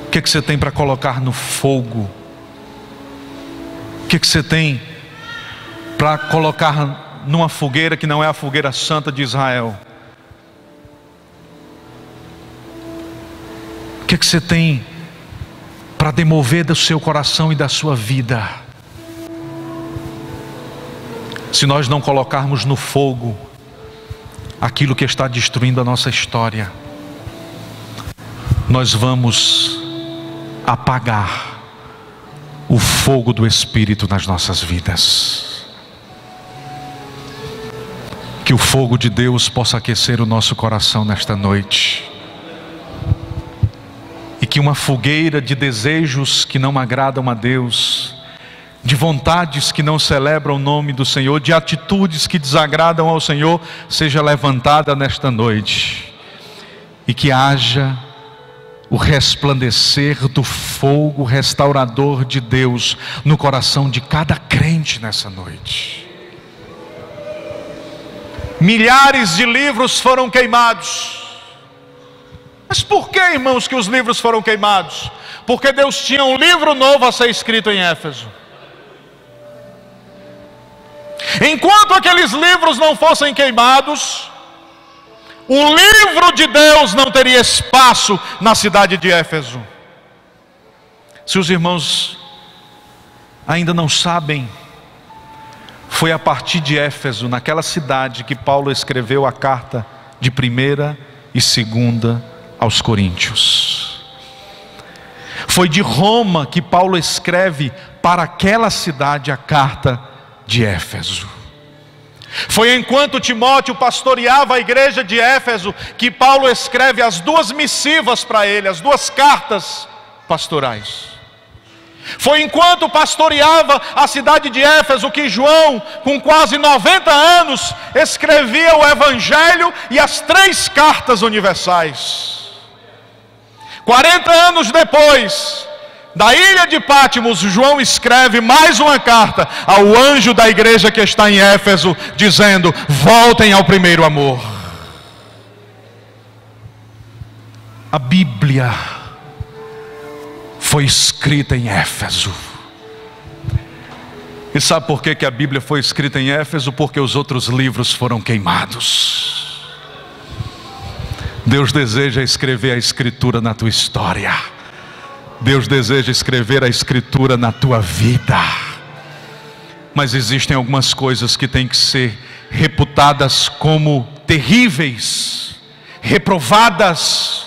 O que você tem para colocar no fogo? O que você tem para colocar numa fogueira que não é a fogueira santa de Israel? O que você tem para demover do seu coração e da sua vida? Se nós não colocarmos no fogo aquilo que está destruindo a nossa história, nós vamos apagar o fogo do Espírito nas nossas vidas. Que o fogo de Deus possa aquecer o nosso coração nesta noite, e que uma fogueira de desejos que não agradam a Deus, de vontades que não celebram o nome do Senhor, de atitudes que desagradam ao Senhor, seja levantada nesta noite, e que haja o resplandecer do fogo restaurador de Deus no coração de cada crente nessa noite. Milhares de livros foram queimados. Mas por que, irmãos, que os livros foram queimados? Porque Deus tinha um livro novo a ser escrito em Éfeso. Enquanto aqueles livros não fossem queimados, o livro de Deus não teria espaço na cidade de Éfeso. Se os irmãos ainda não sabem, foi a partir de Éfeso, naquela cidade, que Paulo escreveu a carta de 1ª e 2ª aos Coríntios. Foi de Roma que Paulo escreve para aquela cidade a carta de Éfeso. Foi enquanto Timóteo pastoreava a igreja de Éfeso que Paulo escreve as 2 missivas para ele, as 2 cartas pastorais. Foi enquanto pastoreava a cidade de Éfeso que João, com quase 90 anos, escrevia o Evangelho e as 3 cartas universais. 40 anos depois, da ilha de Patmos, João escreve mais uma carta ao anjo da igreja que está em Éfeso, dizendo: voltem ao primeiro amor. A Bíblia foi escrita em Éfeso. E sabe por que a Bíblia foi escrita em Éfeso? Porque os outros livros foram queimados. Deus deseja escrever a Escritura na tua história. Deus deseja escrever a Escritura na tua vida. Mas existem algumas coisas que têm que ser reputadas como terríveis, reprovadas.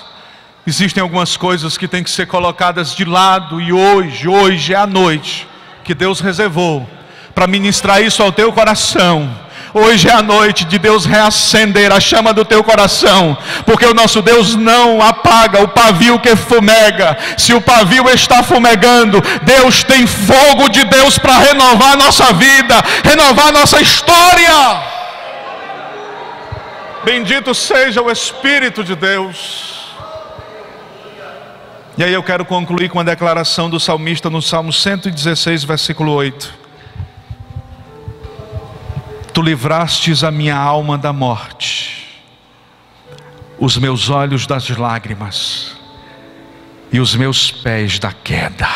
Existem algumas coisas que têm que ser colocadas de lado. E hoje é a noite que Deus reservou para ministrar isso ao teu coração. Hoje é a noite de Deus reacender a chama do teu coração, porque o nosso Deus não apaga o pavio que fumega. Se o pavio está fumegando, Deus tem fogo de Deus para renovar a nossa vida, renovar a nossa história. Bendito seja o Espírito de Deus. E aí eu quero concluir com a declaração do salmista no Salmo 116, versículo 8. Tu livrastes a minha alma da morte, os meus olhos das lágrimas e os meus pés da queda.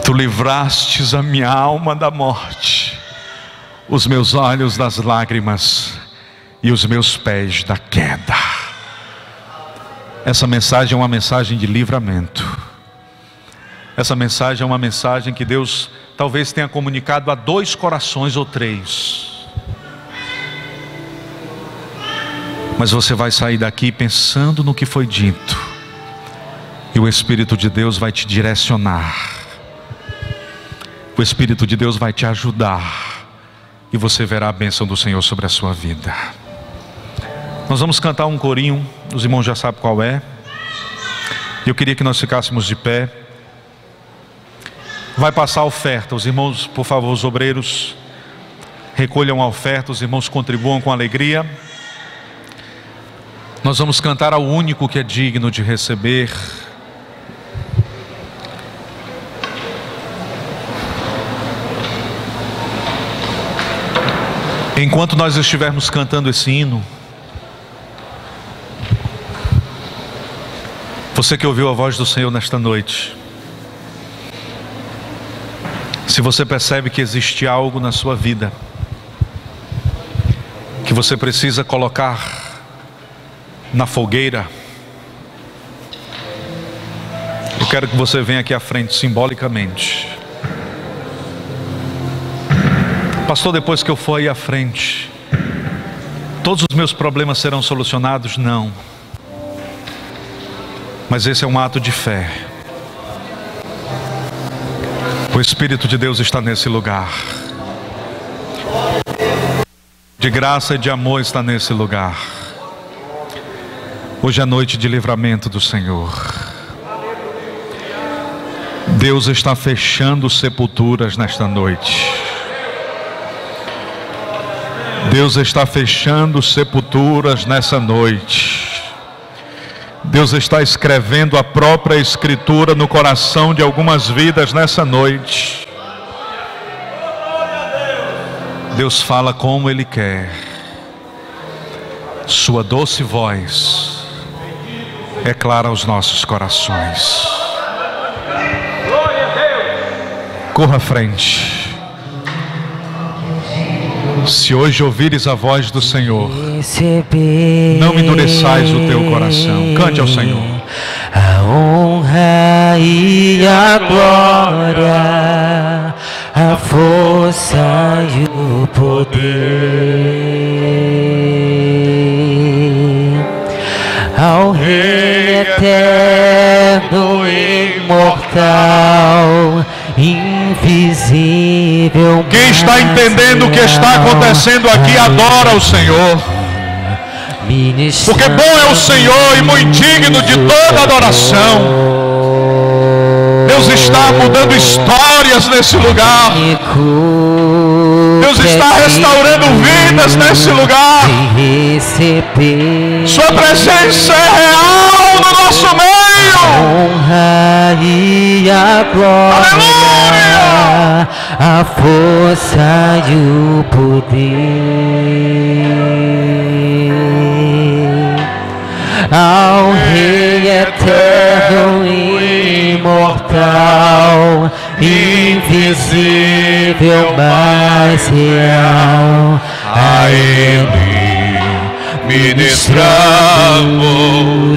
Tu livrastes a minha alma da morte, os meus olhos das lágrimas e os meus pés da queda. Essa mensagem é uma mensagem de livramento. Essa mensagem é uma mensagem que Deus talvez tenha comunicado a 2 corações ou 3. Mas você vai sair daqui pensando no que foi dito, e o Espírito de Deus vai te direcionar. O Espírito de Deus vai te ajudar, e você verá a bênção do Senhor sobre a sua vida. Nós vamos cantar um corinho, os irmãos já sabem qual é. Eu queria que nós ficássemos de pé. Vai passar a oferta. Os irmãos, por favor, os obreiros, recolham a oferta. Os irmãos contribuam com alegria. Nós vamos cantar ao único que é digno de receber. Enquanto nós estivermos cantando esse hino, você que ouviu a voz do Senhor nesta noite, se você percebe que existe algo na sua vida que você precisa colocar na fogueira, eu quero que você venha aqui à frente simbolicamente. Pastor, depois que eu for aí à frente, todos os meus problemas serão solucionados? Não. Mas esse é um ato de fé. O Espírito de Deus está nesse lugar. De graça e de amor está nesse lugar. Hoje é noite de livramento do Senhor. Deus está fechando sepulturas nesta noite. Deus está fechando sepulturas nessa noite. Deus está escrevendo a própria Escritura no coração de algumas vidas nessa noite. Deus fala como Ele quer. Sua doce voz é clara aos nossos corações. Corra à frente. Se hoje ouvires a voz do Senhor, não endureçais o teu coração. Cante ao Senhor. A honra e a glória, a força e o poder ao Rei eterno, imortal, invisível. Quem está entendendo o que está acontecendo aqui, adora o Senhor. Porque bom é o Senhor e muito digno de toda adoração. Deus está mudando histórias nesse lugar. Deus está restaurando vidas nesse lugar. Sua presença é real no nosso meio. A honra e a glória, aleluia, a força e o poder ao Rei eterno, imortal, invisível, mas real. A Ele ministramos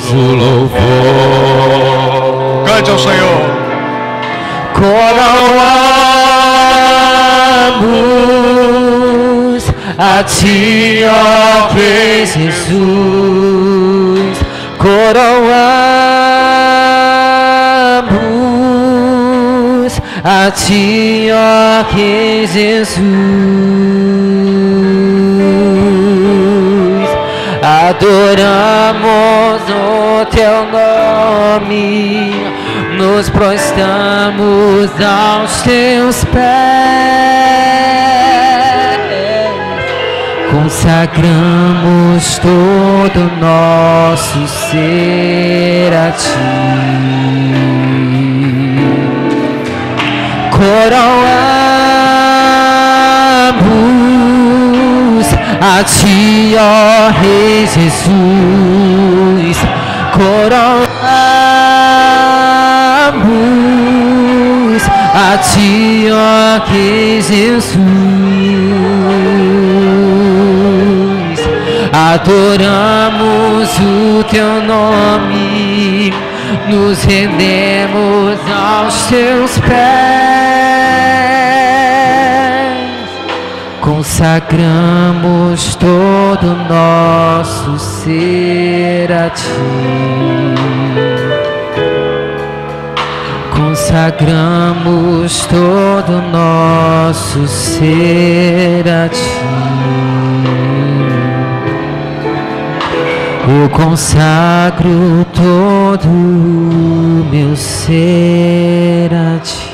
o louvor. Cante ao Senhor. Coroamos a Ti, ó Rei Jesus. Coroamos a Ti, ó Rei Jesus. Adoramos o Teu nome, nos prostramos aos Teus pés, consagramos todo nosso ser a Ti. Coroamos a Ti, ó Rei Jesus. Coroamos a Ti, ó Rei Jesus. Adoramos o Teu nome, nos rendemos aos Teus pés, consagramos todo nosso ser a Ti. Consagramos todo nosso ser a Ti. Eu consagro todo o meu ser a Ti.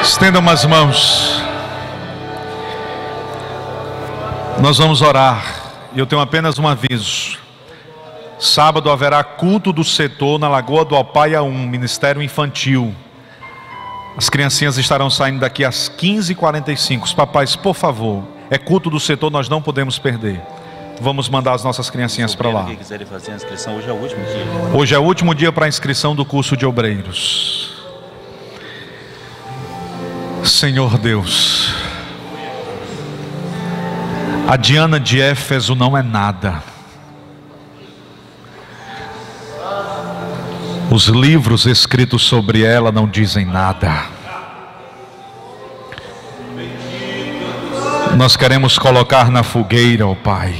Estendam as mãos. Nós vamos orar. E eu tenho apenas um aviso. Sábado haverá culto do setor na Lagoa do Alpaia 1, Ministério Infantil. As criancinhas estarão saindo daqui às 15h45. Os papais, por favor, é culto do setor, nós não podemos perder. Vamos mandar as nossas criancinhas para lá. Quem quiser fazer a inscrição, hoje é o último dia. Hoje é o último dia para a inscrição do curso de obreiros. Senhor Deus, a Diana de Éfeso não é nada. Os livros escritos sobre ela não dizem nada. Nós queremos colocar na fogueira, ó Pai,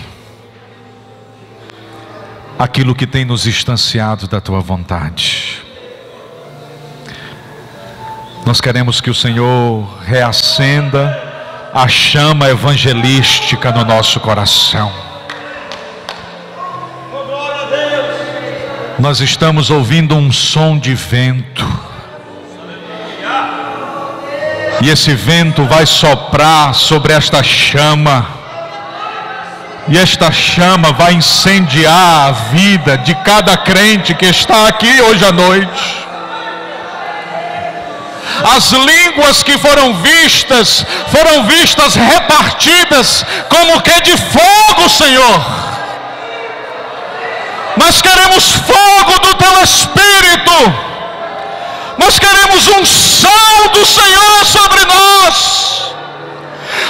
aquilo que tem nos distanciado da Tua vontade. Nós queremos que o Senhor reacenda a chama evangelística no nosso coração. Nós estamos ouvindo um som de vento. E esse vento vai soprar sobre esta chama. E esta chama vai incendiar a vida de cada crente que está aqui hoje à noite. As línguas que foram vistas repartidas como que de fogo, Senhor. Nós queremos fogo do Teu Espírito. Nós queremos unção do Senhor sobre nós.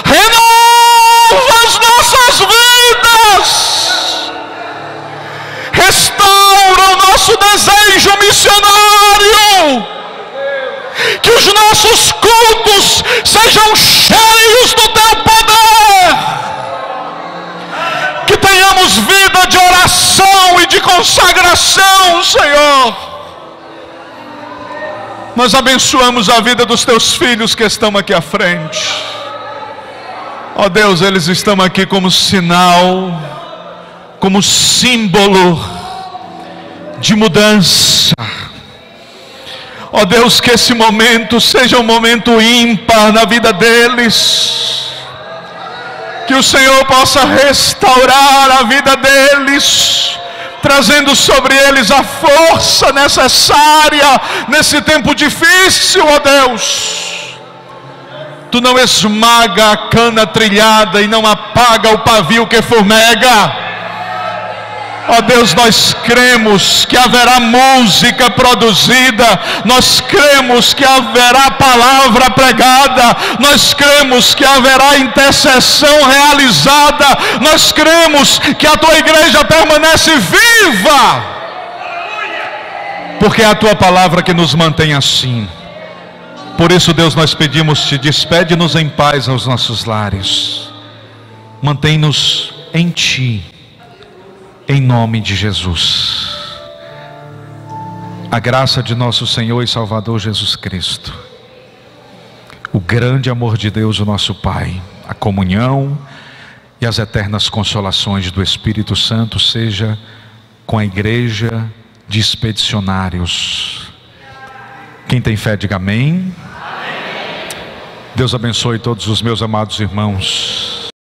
Renova as nossas vidas. Restaura o nosso desejo missionário. Que os nossos cultos sejam cheios do Teu poder. Que tenhamos vida de oração e de consagração, Senhor. Nós abençoamos a vida dos Teus filhos que estão aqui à frente. Ó Deus, eles estão aqui como sinal, como símbolo de mudança. Ó Deus, que esse momento seja um momento ímpar na vida deles. Que o Senhor possa restaurar a vida deles, trazendo sobre eles a força necessária nesse tempo difícil, ó Deus. Tu não esmaga a cana trilhada e não apaga o pavio que fumega. Ó Deus, nós cremos que haverá música produzida, nós cremos que haverá palavra pregada, nós cremos que haverá intercessão realizada, nós cremos que a Tua igreja permanece viva, porque é a Tua palavra que nos mantém assim. Por isso, Deus, nós pedimos-Te, despede-nos em paz aos nossos lares, mantém-nos em Ti. Em nome de Jesus. A graça de nosso Senhor e Salvador Jesus Cristo, o grande amor de Deus, o nosso Pai, a comunhão e as eternas consolações do Espírito Santo seja com a igreja de expedicionários. Quem tem fé, diga amém. Deus abençoe todos os meus amados irmãos.